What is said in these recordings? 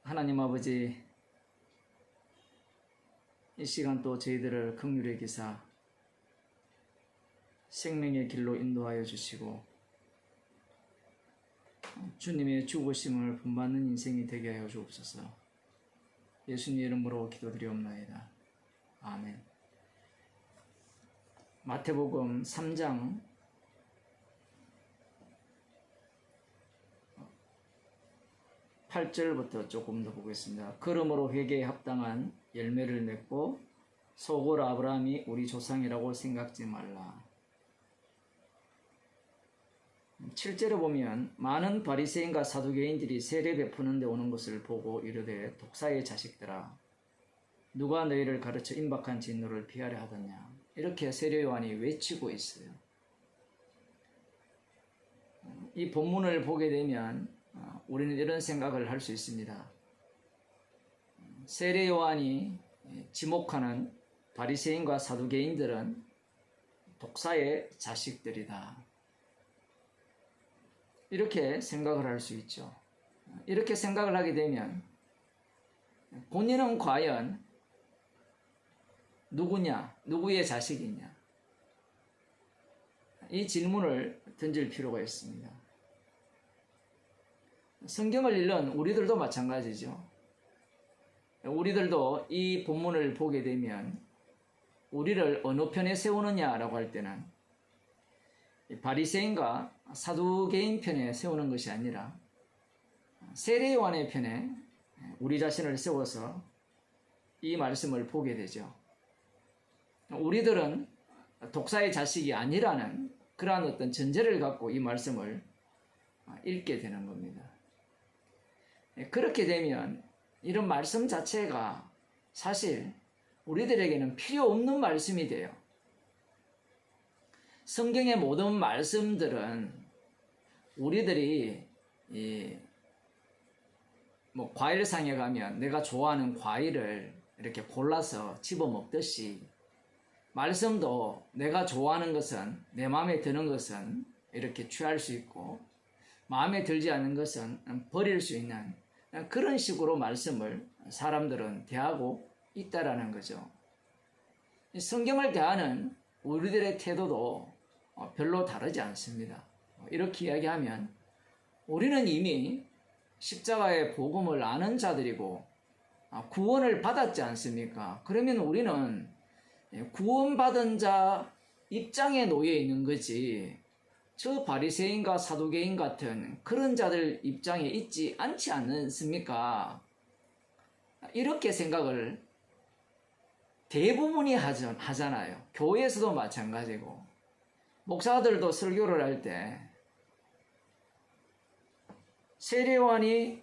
하나님 아버지, 이 시간 또 저희들을 긍휼히 여기사 생명의 길로 인도하여 주시고 주님의 죽으심을 본받는 인생이 되게 하여 주옵소서. 예수님 이름으로 기도드리옵나이다. 아멘. 마태복음 3장 8절부터 조금 더 보겠습니다. 그러므로 회개에 합당한 열매를 맺고 속으로 아브라함이 우리 조상이라고 생각지 말라. 7절에 보면 많은 바리새인과 사두개인들이 세례 베푸는 데 오는 것을 보고 이르되 독사의 자식들아, 누가 너희를 가르쳐 임박한 진노를 피하려 하더냐. 이렇게 세례 요한이 외치고 있어요. 이 본문을 보게 되면 우리는 이런 생각을 할 수 있습니다. 세례 요한이 지목하는 바리새인과 사두개인들은 독사의 자식들이다. 이렇게 생각을 할 수 있죠. 이렇게 생각을 하게 되면 본인은 과연 누구냐, 누구의 자식이냐, 이 질문을 던질 필요가 있습니다. 성경을 읽는 우리들도 마찬가지죠. 우리들도 이 본문을 보게 되면 우리를 어느 편에 세우느냐라고 할 때는 바리새인과 사두개인 편에 세우는 것이 아니라 세례 요한의 편에 우리 자신을 세워서 이 말씀을 보게 되죠. 우리들은 독사의 자식이 아니라는 그러한 어떤 전제를 갖고 이 말씀을 읽게 되는 겁니다. 그렇게 되면 이런 말씀 자체가 사실 우리들에게는 필요 없는 말씀이 돼요. 성경의 모든 말씀들은 우리들이 과일상에 가면 내가 좋아하는 과일을 이렇게 골라서 집어 먹듯이 말씀도 내가 좋아하는 것은, 내 마음에 드는 것은 이렇게 취할 수 있고 마음에 들지 않는 것은 버릴 수 있는 그런 식으로 말씀을 사람들은 대하고 있다라는 거죠. 성경을 대하는 우리들의 태도도 별로 다르지 않습니다. 이렇게 이야기하면 우리는 이미 십자가의 복음을 아는 자들이고 구원을 받았지 않습니까? 그러면 우리는 구원받은 자 입장에 놓여 있는 거지, 저 바리새인과 사두개인 같은 그런 자들 입장에 있지 않지 않습니까? 이렇게 생각을 대부분이 하잖아요. 교회에서도 마찬가지고, 목사들도 설교를 할 때 세례요한이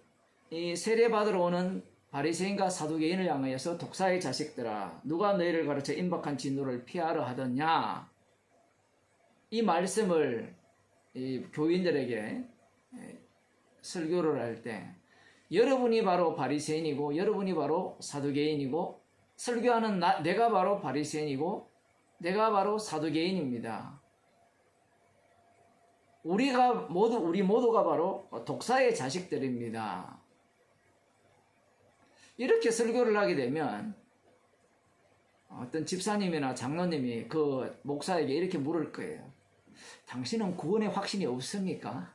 이 세례받으러 오는 바리새인과 사두개인을 향하여서 독사의 자식들아, 누가 너희를 가르쳐 임박한 진노를 피하려 하더냐, 이 말씀을 이 교인들에게 설교를 할 때 여러분이 바로 바리새인이고 여러분이 바로 사두개인이고, 설교하는 내가 바로 바리새인이고 내가 바로 사두개인입니다. 우리 모두가 바로 독사의 자식들입니다. 이렇게 설교를 하게 되면 어떤 집사님이나 장로님이 그 목사에게 이렇게 물을 거예요. 당신은 구원의 확신이 없습니까?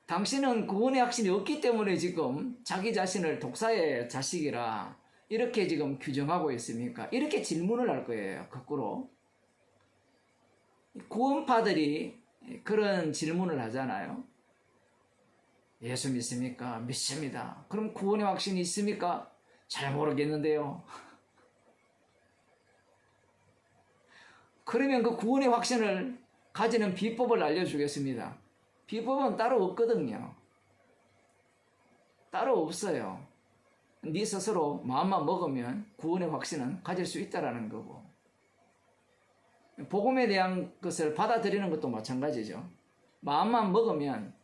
당신은 구원의 확신이 없기 때문에 지금 자기 자신을 독사의 자식이라 이렇게 지금 규정하고 있습니까? 이렇게 질문을 할 거예요. 거꾸로. 구원파들이 그런 질문을 하잖아요. 예수 믿습니까? 믿습니다. 그럼 구원의 확신이 있습니까? 잘 모르겠는데요. 그러면 그 구원의 확신을 가지는 비법을 알려주겠습니다. 비법은 따로 없거든요. 따로 없어요. 네 스스로 마음만 먹으면 구원의 확신은 가질 수 있다라는 거고, 복음에 대한 것을 받아들이는 것도 마찬가지죠. 마음만 먹으면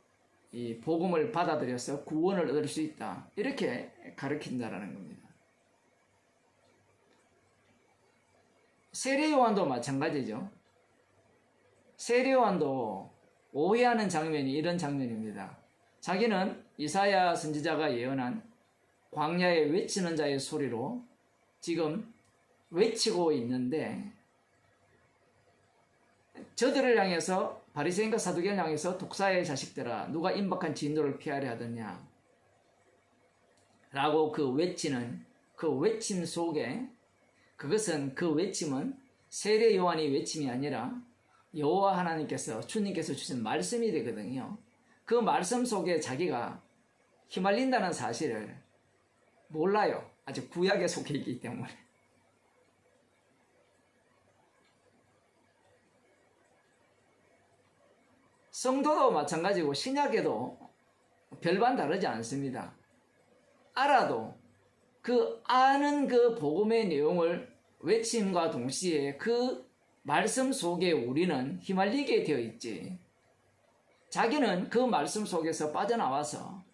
이 복음을 받아들여서 구원을 얻을 수 있다, 이렇게 가르친다라는 겁니다. 세례 요한도 마찬가지죠. 세례 요한도 오해하는 장면이 이런 장면입니다. 자기는 이사야 선지자가 예언한 광야에 외치는 자의 소리로 지금 외치고 있는데, 저들을 향해서, 바리새인과 사두개를 향해서 독사의 자식들아 누가 임박한 진노를 피하려 하더냐 라고 그 외치는 그 외침 속에, 그것은, 그 외침은 세례 요한이 외침이 아니라 여호와 하나님께서, 주님께서 주신 말씀이 되거든요. 그 말씀 속에 자기가 휘말린다는 사실을 몰라요. 아직 구약에 속해 있기 때문에. 성도도 마찬가지고 신약에도 별반 다르지 않습니다. 알아도 그 아는 그 복음의 내용을 외침과 동시에 그 말씀 속에 우리는 휘말리게 되어 있지, 자기는 그 말씀 속에서 빠져나와서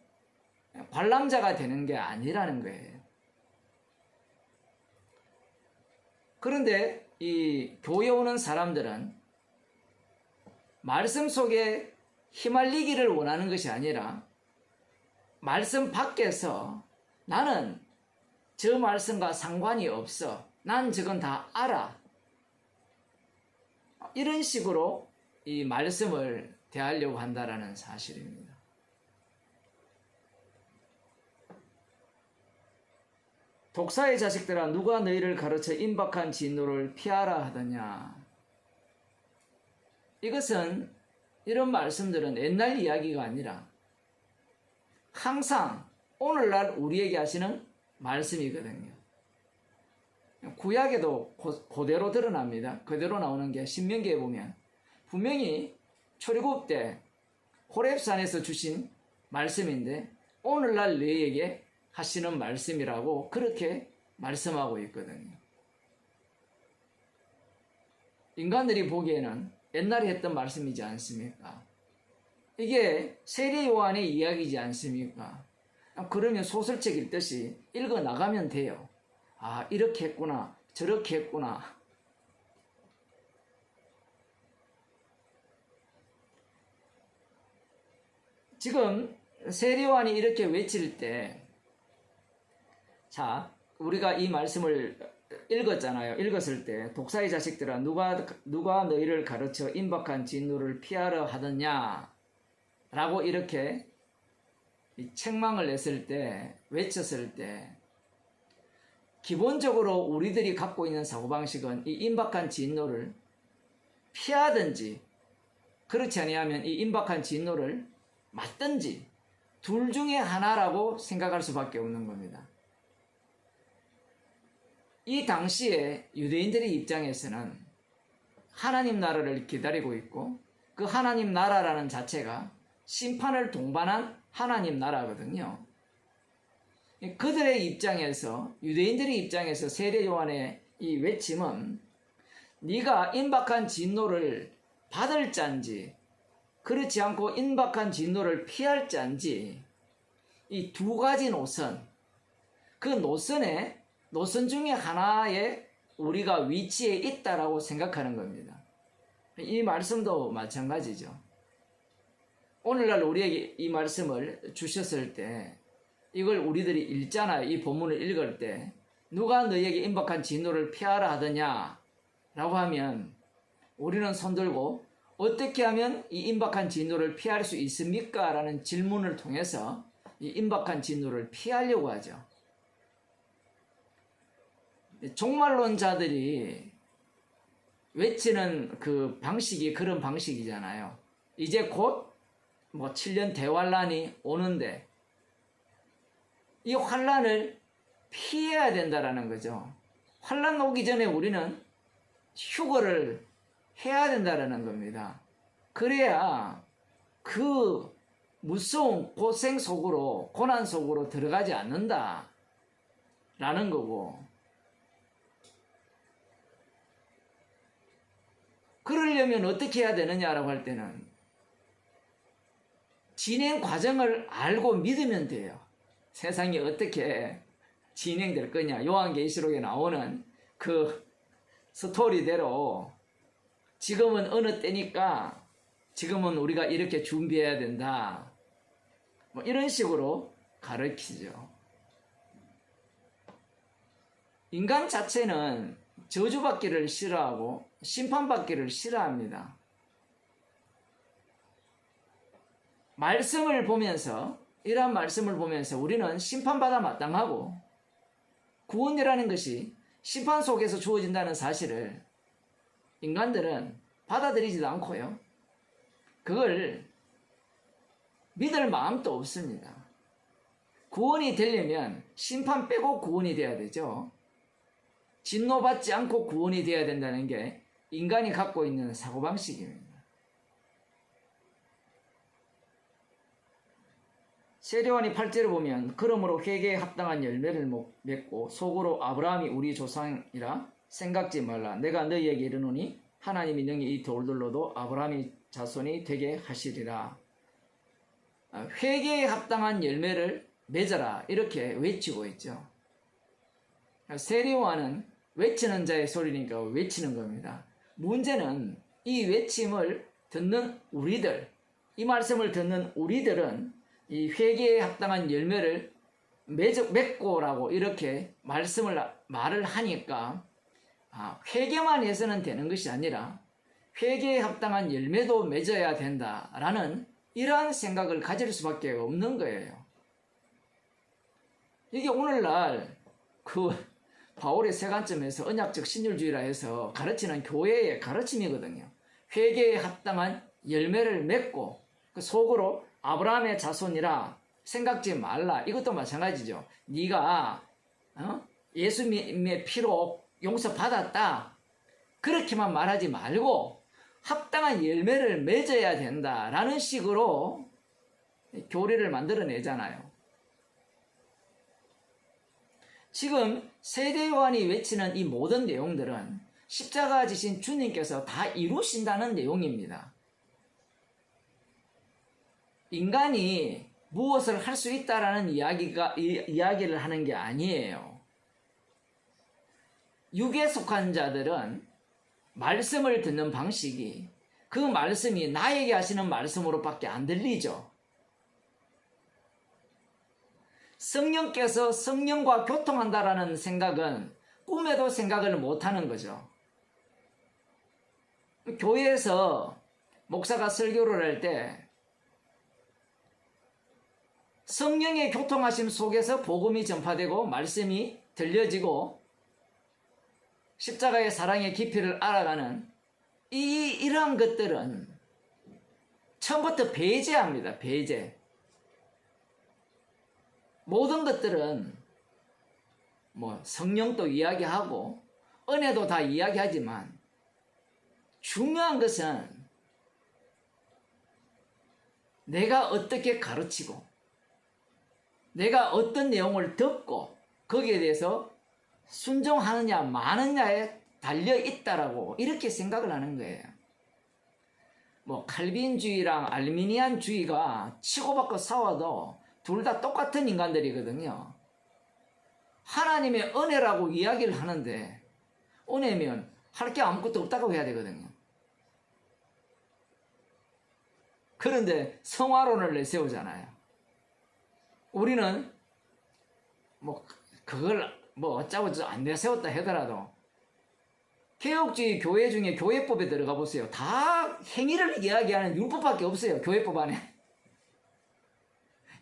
관람자가 되는 게 아니라는 거예요. 그런데 이 교회 오는 사람들은 말씀 속에 휘말리기를 원하는 것이 아니라 말씀 밖에서 나는 저 말씀과 상관이 없어, 난 저건 다 알아, 이런 식으로 이 말씀을 대하려고 한다라는 사실입니다. 독사의 자식들아 누가 너희를 가르쳐 임박한 진노를 피하라 하더냐. 이것은, 이런 말씀들은 옛날 이야기가 아니라 항상 오늘날 우리에게 하시는 말씀이거든요. 구약에도 그대로 드러납니다. 그대로 나오는 게 신명기에 보면 분명히 출애굽 때 호렙산에서 주신 말씀인데 오늘날 너희에게 하시는 말씀이라고 그렇게 말씀하고 있거든요. 인간들이 보기에는 옛날에 했던 말씀이지 않습니까? 이게 세례 요한의 이야기지 않습니까? 그러면 소설책 읽듯이 읽어 나가면 돼요. 아, 이렇게 했구나, 저렇게 했구나. 지금 세례 요한이 이렇게 외칠 때, 자, 우리가 이 말씀을 읽었잖아요. 읽었을 때 독사의 자식들아 누가 너희를 가르쳐 임박한 진노를 피하려 하더냐 라고 이렇게 책망을 냈을 때, 외쳤을 때, 기본적으로 우리들이 갖고 있는 사고방식은 이 임박한 진노를 피하든지, 그렇지 아니하면 이 임박한 진노를 맞든지 둘 중에 하나라고 생각할 수밖에 없는 겁니다. 이 당시에 유대인들의 입장에서는 하나님 나라를 기다리고 있고, 그 하나님 나라라는 자체가 심판을 동반한 하나님 나라거든요. 그들의 입장에서, 유대인들의 입장에서 세례 요한의 이 외침은 네가 임박한 진노를 받을 짠지, 그렇지 않고 임박한 진노를 피할 짠지, 이 두 가지 노선, 그 노선 중에 하나에 우리가 위치에 있다라고 생각하는 겁니다. 이 말씀도 마찬가지죠. 오늘날 우리에게 이 말씀을 주셨을 때, 이걸 우리들이 읽잖아요. 이 본문을 읽을 때 누가 너희에게 임박한 진노를 피하라 하더냐 라고 하면 우리는 손들고 어떻게 하면 이 임박한 진노를 피할 수 있습니까? 라는 질문을 통해서 이 임박한 진노를 피하려고 하죠. 종말론자들이 외치는 그 방식이 그런 방식이잖아요. 이제 곧 7년 대환란이 오는데 이 환란을 피해야 된다라는 거죠. 환란 오기 전에 우리는 휴거를 해야 된다라는 겁니다. 그래야 그 무서운 고생 속으로, 고난 속으로 들어가지 않는다라는 거고, 그러려면 어떻게 해야 되느냐라고 할 때는 진행 과정을 알고 믿으면 돼요. 세상이 어떻게 진행될 거냐, 요한계시록에 나오는 그 스토리대로 지금은 어느 때니까 지금은 우리가 이렇게 준비해야 된다. 뭐 이런 식으로 가르치죠. 인간 자체는 저주받기를 싫어하고 심판받기를 싫어합니다. 말씀을 보면서, 이러한 말씀을 보면서 우리는 심판받아 마땅하고 구원이라는 것이 심판 속에서 주어진다는 사실을 인간들은 받아들이지도 않고요. 그걸 믿을 마음도 없습니다. 구원이 되려면 심판 빼고 구원이 돼야 되죠. 진노받지 않고 구원이 돼야 된다는 게 인간이 갖고 있는 사고방식입니다. 세례요한이 8절을 보면 그러므로 회개에 합당한 열매를 맺고 속으로 아브라함이 우리 조상이라 생각지 말라. 내가 너희에게 이르노니 하나님이 능히 이 돌들로도 아브라함의 자손이 되게 하시리라. 회개에 합당한 열매를 맺어라, 이렇게 외치고 있죠. 세례요한은 외치는 자의 소리니까 외치는 겁니다. 문제는 이 외침을 듣는 우리들, 이 말씀을 듣는 우리들은 이 회개에 합당한 열매를 맺고라고 이렇게 말을 하니까 회개만 해서는 되는 것이 아니라 회개에 합당한 열매도 맺어야 된다라는 이러한 생각을 가질 수밖에 없는 거예요. 이게 오늘날 바울의 세관점에서 언약적 신율주의라 해서 가르치는 교회의 가르침이거든요. 회개에 합당한 열매를 맺고 그 속으로 아브라함의 자손이라 생각지 말라. 이것도 마찬가지죠. 네가 예수님의 피로 용서받았다, 그렇게만 말하지 말고 합당한 열매를 맺어야 된다라는 식으로 교리를 만들어내잖아요. 지금 세례요한이 외치는 이 모든 내용들은 십자가 지신 주님께서 다 이루신다는 내용입니다. 인간이 무엇을 할 수 있다라는 이야기를 하는 게 아니에요. 육에 속한 자들은 말씀을 듣는 방식이 그 말씀이 나에게 하시는 말씀으로밖에 안 들리죠. 성령께서 성령과 교통한다라는 생각은 꿈에도 생각을 못하는 거죠. 교회에서 목사가 설교를 할 때 성령의 교통하심 속에서 복음이 전파되고 말씀이 들려지고 십자가의 사랑의 깊이를 알아가는 이러한 것들은 처음부터 배제합니다. 배제. 모든 것들은 성령도 이야기하고 은혜도 다 이야기하지만 중요한 것은 내가 어떻게 가르치고 내가 어떤 내용을 듣고 거기에 대해서 순종하느냐 마느냐에 달려있다라고 이렇게 생각을 하는 거예요. 칼빈주의랑 알미니안주의가 치고받고 싸워도 둘 다 똑같은 인간들이거든요. 하나님의 은혜라고 이야기를 하는데 은혜면 할 게 아무것도 없다고 해야 되거든요. 그런데 성화론을 내세우잖아요. 우리는 그걸 어쩌고 안 내세웠다 하더라도 개혁주의 교회 중에 교회법에 들어가 보세요. 다 행위를 이야기하는 율법밖에 없어요. 교회법 안에.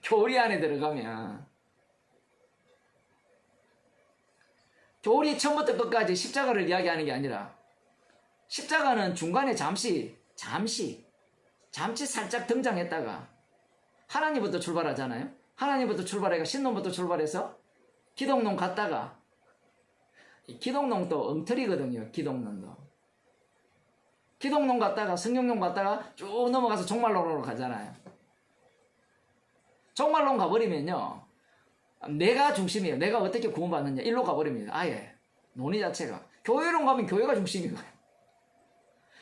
교리 안에 들어가면 교리 처음부터 끝까지 십자가를 이야기하는 게 아니라 십자가는 중간에 잠시 살짝 등장했다가 하나님부터 출발하잖아요. 하나님부터 출발해가 신론부터 출발해서 기독론 갔다가 기독론도 엉터리거든요. 기독론도 기독론 갔다가 성경론 갔다가 쭉 넘어가서 종말론으로 가잖아요. 종말론 가버리면요 내가 중심이에요. 내가 어떻게 구원받느냐 일로 가버립니다. 아예 논의 자체가 교회론 가면 교회가 중심이고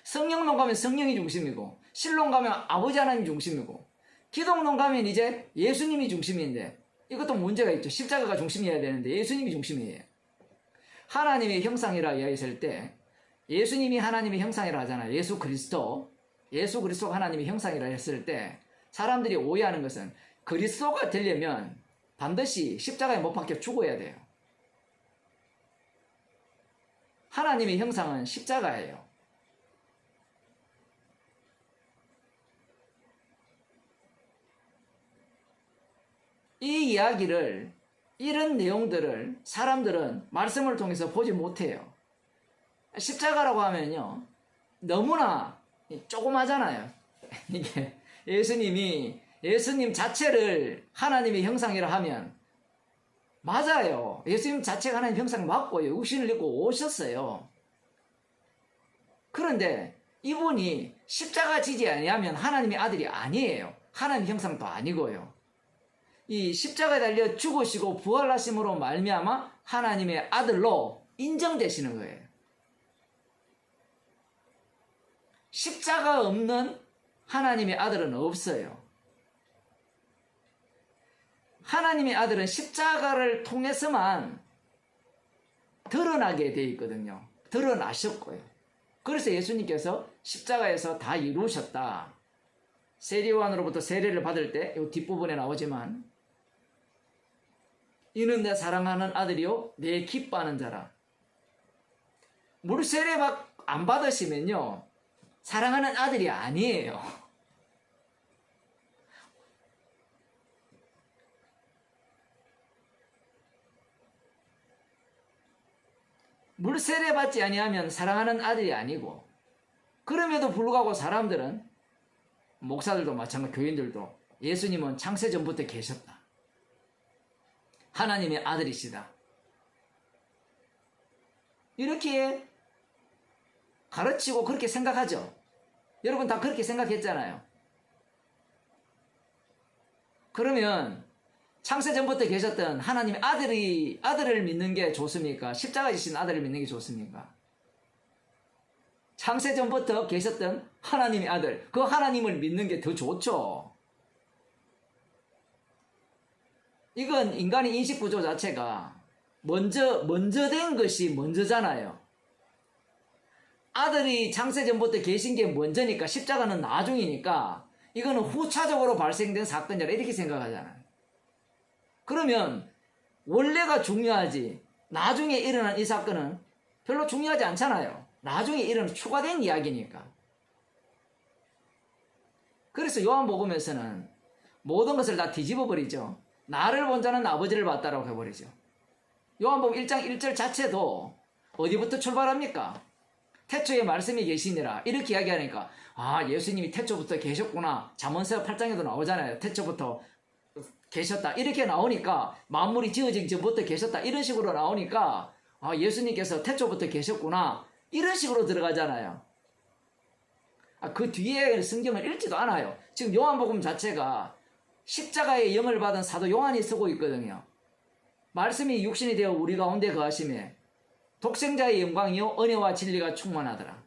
성령론 가면 성령이 중심이고 신론 가면 아버지 하나님 중심이고 기독론 가면 이제 예수님이 중심인데 이것도 문제가 있죠. 십자가가 중심이어야 되는데 예수님이 중심이에요. 하나님의 형상이라 이야기했을 때 예수님이 하나님의 형상이라 하잖아요. 예수 그리스도가 하나님의 형상이라 했을 때 사람들이 오해하는 것은 그리스도가 되려면 반드시 십자가에 못 박혀 죽어야 돼요. 하나님의 형상은 십자가예요. 이 이야기를, 이런 내용들을 사람들은 말씀을 통해서 보지 못해요. 십자가라고 하면요, 너무나 조그마잖아요. 이게 예수님 자체를 하나님의 형상이라 하면, 맞아요. 예수님 자체가 하나님 형상 맞고 육신을 입고 오셨어요. 그런데 이분이 십자가 지지 아니하면 하나님의 아들이 아니에요. 하나님 형상도 아니고요. 이 십자가에 달려 죽으시고 부활하심으로 말미암아 하나님의 아들로 인정되시는 거예요. 십자가 없는 하나님의 아들은 없어요. 하나님의 아들은 십자가를 통해서만 드러나게 되어 있거든요. 드러나셨고요. 그래서 예수님께서 십자가에서 다 이루셨다. 세례요한으로부터 세례를 받을 때 이 뒷부분에 나오지만, 이는 내 사랑하는 아들이요 내 기뻐하는 자라. 물 세례 안 받으시면요 사랑하는 아들이 아니에요. 물 세례 받지 아니하면 사랑하는 아들이 아니고, 그럼에도 불구하고 사람들은, 목사들도 마찬가지, 교인들도 예수님은 창세전부터 계셨다, 하나님의 아들이시다, 이렇게 가르치고 그렇게 생각하죠. 여러분 다 그렇게 생각했잖아요. 그러면 창세전부터 계셨던 하나님의 아들을 믿는 게 좋습니까? 십자가 지신 아들을 믿는 게 좋습니까? 창세전부터 계셨던 하나님의 아들, 그 하나님을 믿는 게 더 좋죠. 이건 인간의 인식구조 자체가 먼저 된 것이 먼저잖아요. 아들이 창세전부터 계신 게 먼저니까 십자가는 나중이니까 이거는 후차적으로 발생된 사건이라 이렇게 생각하잖아요. 그러면 원래가 중요하지 나중에 일어난 이 사건은 별로 중요하지 않잖아요. 나중에 일어난 추가된 이야기니까. 그래서 요한복음에서는 모든 것을 다 뒤집어 버리죠. 나를 본 자는 아버지를 봤다라고 해버리죠. 요한복음 1장 1절 자체도 어디부터 출발합니까? 태초에 말씀이 계시니라 이렇게 이야기하니까, 아, 예수님이 태초부터 계셨구나. 잠언서 8장에도 나오잖아요. 태초부터 계셨다 이렇게 나오니까, 만물이 지어지기 전부터 계셨다 이런 식으로 나오니까, 아, 예수님께서 태초부터 계셨구나 이런 식으로 들어가잖아요. 그 뒤에 성경을 읽지도 않아요. 지금 요한복음 자체가 십자가의 영을 받은 사도 요한이 쓰고 있거든요. 말씀이 육신이 되어 우리 가운데 거하심에 독생자의 영광이요 은혜와 진리가 충만하더라.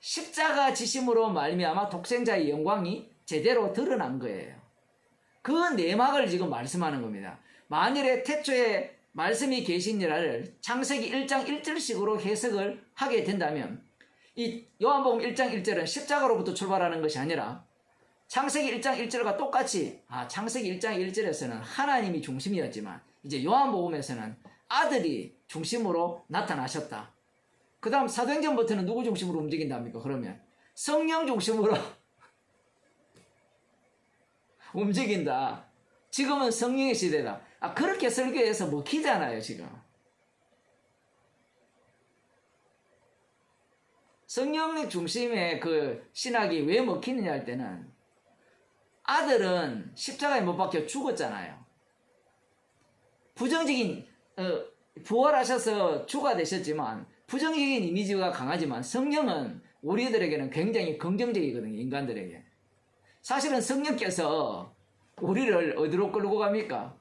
십자가 지심으로 말미암아 독생자의 영광이 제대로 드러난 거예요. 그 내막을 지금 말씀하는 겁니다. 만일에 태초에 말씀이 계시니라를 창세기 1장 1절식으로 해석을 하게 된다면, 이 요한복음 1장 1절은 십자가로부터 출발하는 것이 아니라 창세기 1장 1절과 똑같이, 창세기 1장 1절에서는 하나님이 중심이었지만 이제 요한복음에서는 아들이 중심으로 나타나셨다. 그 다음 사도행전부터는 누구 중심으로 움직인답니까? 그러면 성령 중심으로 움직인다. 지금은 성령의 시대다. 그렇게 설교해서 먹히잖아요, 지금. 성령 중심의 그 신학이 왜 먹히느냐 할 때는, 아들은 십자가에 못 박혀 죽었잖아요. 부정적인, 부활하셔서 주가 되셨지만 부정적인 이미지가 강하지만, 성령은 우리들에게는 굉장히 긍정적이거든요, 인간들에게. 사실은 성령께서 우리를 어디로 끌고 갑니까?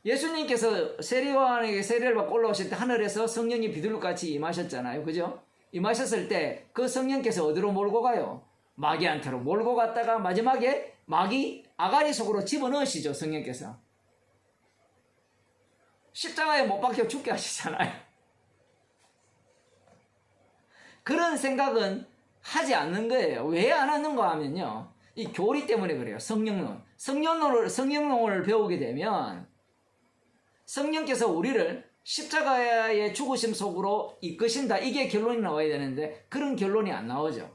예수님께서 세례요한에게 세례를 받고 올라오실 때 하늘에서 성령이 비둘기같이 임하셨잖아요. 그죠? 임하셨을 때 그 성령께서 어디로 몰고 가요? 마귀한테로 몰고 갔다가 마지막에 마귀 아가리 속으로 집어넣으시죠, 성령께서. 십자가에 못 박혀 죽게 하시잖아요. 그런 생각은 하지 않는 거예요. 왜 안 하는가 하면요, 이 교리 때문에 그래요. 성령론. 성령론을 배우게 되면 성령께서 우리를 십자가의 죽으심 속으로 이끄신다. 이게 결론이 나와야 되는데 그런 결론이 안 나오죠.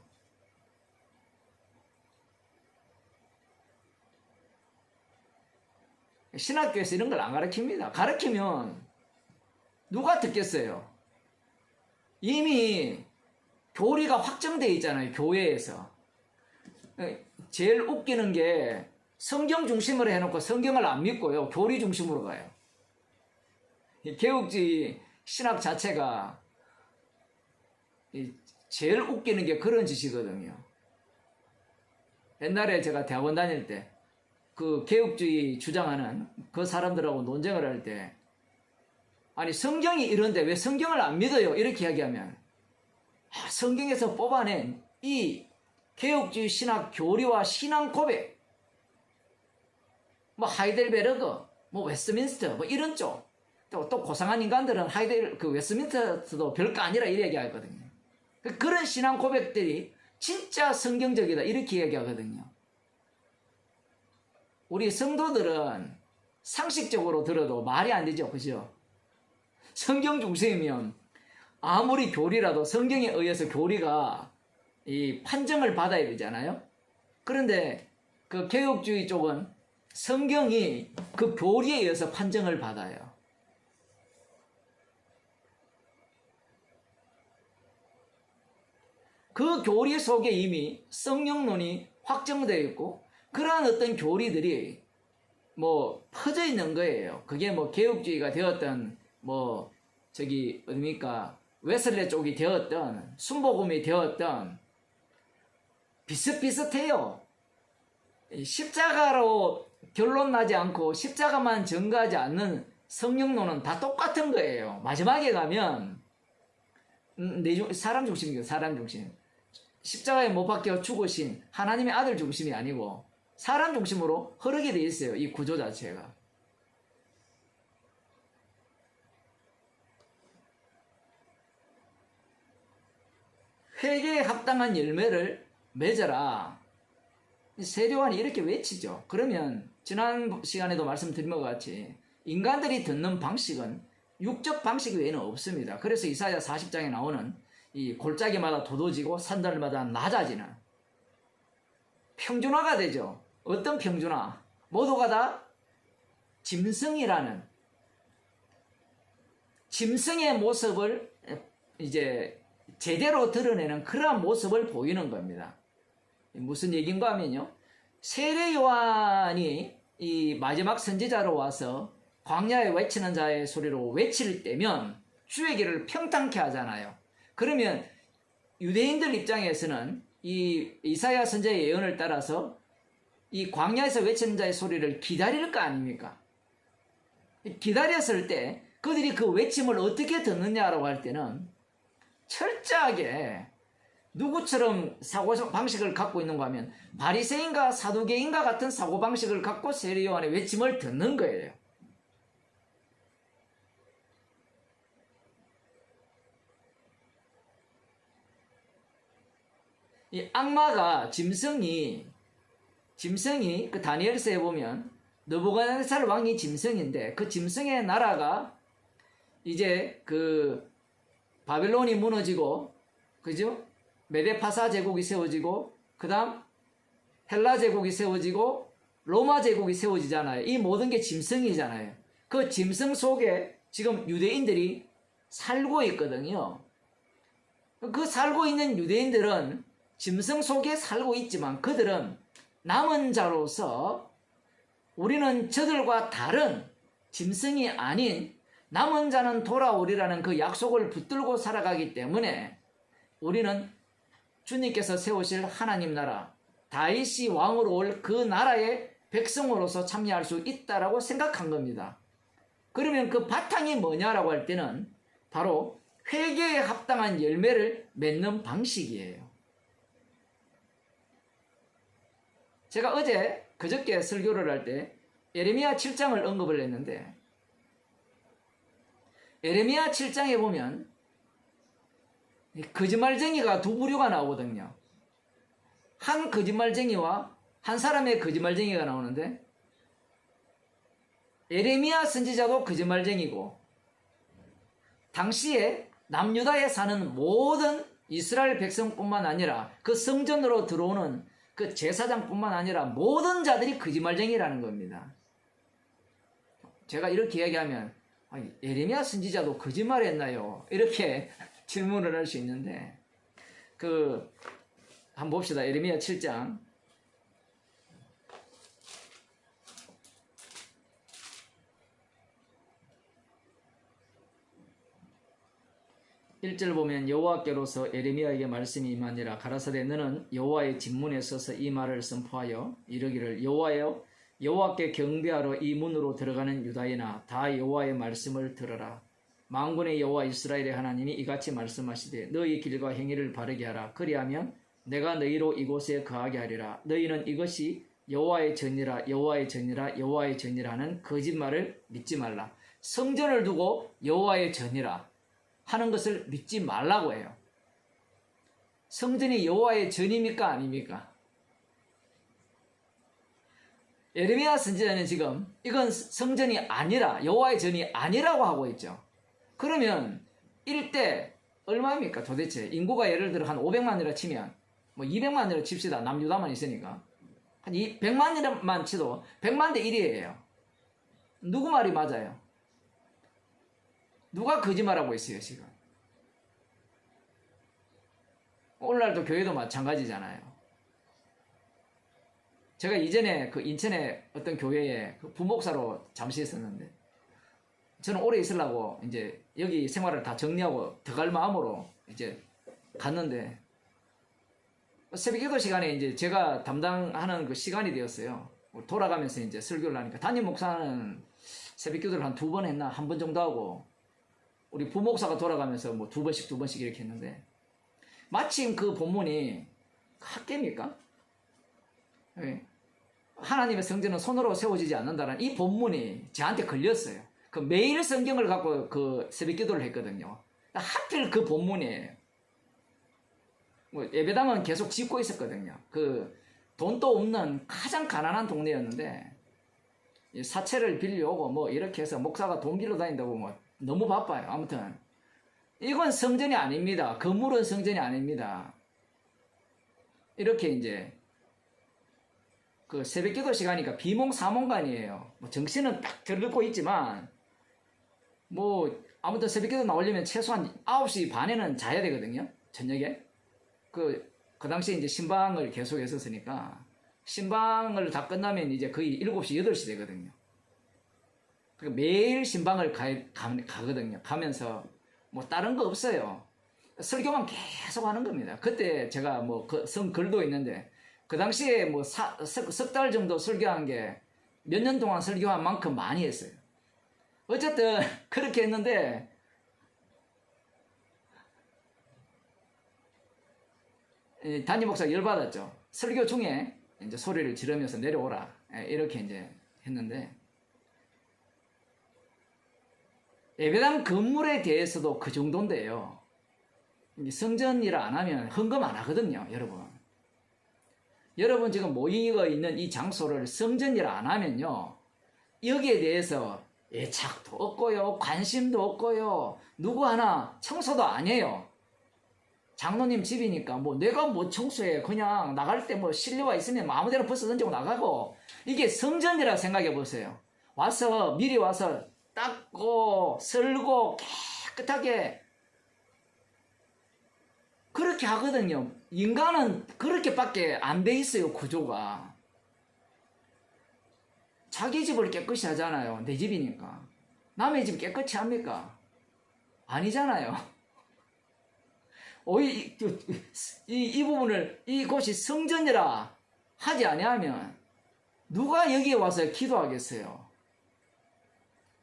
신학교에서 이런 걸 안 가르칩니다. 가르치면 누가 듣겠어요? 이미 교리가 확정되어 있잖아요. 교회에서. 제일 웃기는 게 성경 중심으로 해놓고 성경을 안 믿고요. 교리 중심으로 가요. 개혁주의 신학 자체가 제일 웃기는 게 그런 짓이거든요. 옛날에 제가 대학원 다닐 때 그 개혁주의 주장하는 그 사람들하고 논쟁을 할 때 아니 성경이 이런데 왜 성경을 안 믿어요? 이렇게 이야기하면 성경에서 뽑아낸 이 개혁주의 신학 교리와 신앙 고백 뭐 하이델베르그 뭐 웨스트민스터 뭐 이런 쪽 또 고상한 인간들은 그 웨스트민스터도 별거 아니라 이렇게 얘기하거든요. 그런 신앙 고백들이 진짜 성경적이다 이렇게 얘기하거든요. 우리 성도들은 상식적으로 들어도 말이 안 되죠. 그죠? 성경 중심이면 아무리 교리라도 성경에 의해서 교리가 이 판정을 받아야 되잖아요. 그런데 그 개혁주의 쪽은 성경이 그 교리에 의해서 판정을 받아요. 그 교리 속에 이미 성령론이 확정되어 있고 그러한 어떤 교리들이 뭐 퍼져 있는 거예요. 그게 뭐 개혁주의가 되었던 뭐 저기 어딥니까 웨슬레 쪽이 되었던 순복음이 되었던 비슷비슷해요. 십자가로 결론 나지 않고 십자가만 전가하지 않는 성령론은 다 똑같은 거예요. 마지막에 가면 사람 중심이에요. 사람 중심. 십자가에 못 박혀 죽으신 하나님의 아들 중심이 아니고 사람 중심으로 흐르게 돼 있어요. 이 구조 자체가. 회개에 합당한 열매를 맺어라. 세례요한이 이렇게 외치죠. 그러면 지난 시간에도 말씀드린 것 같이 인간들이 듣는 방식은 육적 방식 외에는 없습니다. 그래서 이사야 40장에 나오는 이 골짜기마다 도도지고 산들마다 낮아지는 평준화가 되죠. 어떤 평준화? 모두가 다 짐승이라는 짐승의 모습을 이제 제대로 드러내는 그러한 모습을 보이는 겁니다. 무슨 얘기인가 하면요. 세례 요한이 이 마지막 선지자로 와서 광야에 외치는 자의 소리로 외칠 때면 주의 길을 평탄케 하잖아요. 그러면 유대인들 입장에서는 이 이사야 선지자의 예언을 따라서 이 광야에서 외치는 자의 소리를 기다릴 거 아닙니까? 기다렸을 때 그들이 그 외침을 어떻게 듣느냐라고 할 때는 철저하게 누구처럼 사고방식을 갖고 있는가 하면 바리새인과 사두개인과 같은 사고방식을 갖고 세례 요한의 외침을 듣는 거예요. 이 악마가 짐승이 그 다니엘서에 보면 느부갓네살 왕이 짐승인데 그 짐승의 나라가 이제 그 바벨론이 무너지고 그죠? 메데파사 제국이 세워지고 그 다음 헬라 제국이 세워지고 로마 제국이 세워지잖아요. 이 모든 게 짐승이잖아요. 그 짐승 속에 지금 유대인들이 살고 있거든요. 그 살고 있는 유대인들은 짐승 속에 살고 있지만 그들은 남은 자로서 우리는 저들과 다른 짐승이 아닌 남은 자는 돌아오리라는 그 약속을 붙들고 살아가기 때문에 우리는 주님께서 세우실 하나님 나라 다윗이 왕으로 올 그 나라의 백성으로서 참여할 수 있다라고 생각한 겁니다. 그러면 그 바탕이 뭐냐라고 할 때는 바로 회개에 합당한 열매를 맺는 방식이에요. 제가 그저께 설교를 할 때 예레미야 7장을 언급을 했는데 예레미야 7장에 보면 거짓말쟁이가 두 부류가 나오거든요. 한 거짓말쟁이와 한 사람의 거짓말쟁이가 나오는데 에레미야 선지자도 거짓말쟁이고 당시에 남유다에 사는 모든 이스라엘 백성뿐만 아니라 그 성전으로 들어오는 그 제사장뿐만 아니라 모든 자들이 거짓말쟁이라는 겁니다. 제가 이렇게 이야기하면 에레미야 선지자도 거짓말했나요? 이렇게 질문을 할 수 있는데 한번 봅시다. 에레미야 7장 1절 보면 여호와께로서 에레미야에게 말씀이 임하니라. 가라사대 너는 여호와의 진문에 서서 이 말을 선포하여 이르기를 여호와여 여호와께 경배하러 이 문으로 들어가는 유다인아 다 여호와의 말씀을 들어라. 만군의 여호와 이스라엘의 하나님이 이같이 말씀하시되 너희 길과 행위를 바르게 하라. 그리하면 내가 너희로 이곳에 거하게 하리라. 너희는 이것이 여호와의 전이라 여호와의 전이라 여호와의 전이라는 거짓말을 믿지 말라. 성전을 두고 여호와의 전이라 하는 것을 믿지 말라고 해요. 성전이 여호와의 전입니까 아닙니까? 에레미야 선지자는 지금 이건 성전이 아니라 여호와의 전이 아니라고 하고 있죠. 그러면 이때 얼마입니까 도대체? 인구가 예를 들어 한 500만이라 치면 뭐 200만이라 칩시다. 남유다만 있으니까 한 100만이라만 치도 100만 대 1이에요. 누구 말이 맞아요? 누가 거짓말하고 있어요 지금? 오늘날도 교회도 마찬가지잖아요. 제가 이전에 그 인천의 어떤 교회에 그 부목사로 잠시 있었는데 저는 오래 있으려고 이제 여기 생활을 다 정리하고 들어갈 마음으로 이제 갔는데 새벽기도 시간에 이제 제가 담당하는 그 시간이 되었어요. 돌아가면서 이제 설교를 하니까 담임 목사는 새벽기도를 한 2번 했나 1번 정도 하고 우리 부목사가 돌아가면서 뭐 2번씩 이렇게 했는데 마침 그 본문이 학계입니까? 네. 하나님의 성전은 손으로 세워지지 않는다는 이 본문이 저한테 걸렸어요. 그 매일 성경을 갖고 그 새벽 기도를 했거든요. 하필 그 본문이에요. 뭐 예배당은 계속 짓고 있었거든요. 그 돈도 없는 가장 가난한 동네였는데 사채를 빌려오고 뭐 이렇게 해서 목사가 돈 빌려 다닌다고 뭐 너무 바빠요. 아무튼 이건 성전이 아닙니다. 건물은 성전이 아닙니다. 이렇게 이제 그 새벽기도 시간이니까 비몽사몽간이에요. 뭐 정신은 딱 들고 있지만 뭐 아무튼 새벽기도 나오려면 최소한 9시 반에는 자야 되거든요. 저녁에 그 당시에 이제 신방을 계속 했었으니까 신방을 다 끝나면 이제 거의 7시 8시 되거든요. 그러니까 매일 신방을 가거든요. 가면서 뭐 다른 거 없어요. 설교만 계속 하는 겁니다. 그때 제가 뭐 성 글도 있는데 그 당시에 뭐 석 달 정도 설교한 게 몇 년 동안 설교한 만큼 많이 했어요. 어쨌든 그렇게 했는데 담임 목사가 열받았죠. 설교 중에 이제 소리를 지르면서 내려오라 이렇게 이제 했는데 예배당 건물에 대해서도 그 정도인데요. 성전이라 안 하면 헌금 안 하거든요, 여러분. 여러분 지금 모이가 있는 이 장소를 성전이라 안 하면요, 여기에 대해서 애착도 없고요, 관심도 없고요, 누구 하나 청소도 안 해요. 장로님 집이니까 뭐 내가 뭐 청소해. 그냥 나갈 때 뭐 실내화 있으면 아무데나 벗어 던지고 나가고. 이게 성전이라 생각해 보세요. 미리 와서 닦고 설고 깨끗하게 그렇게 하거든요. 인간은 그렇게밖에 안 돼 있어요, 구조가. 자기 집을 깨끗이 하잖아요. 내 집이니까. 남의 집 깨끗이 합니까? 아니잖아요. 이 부분을 이곳이 성전이라 하지 아니하면 누가 여기에 와서 기도하겠어요?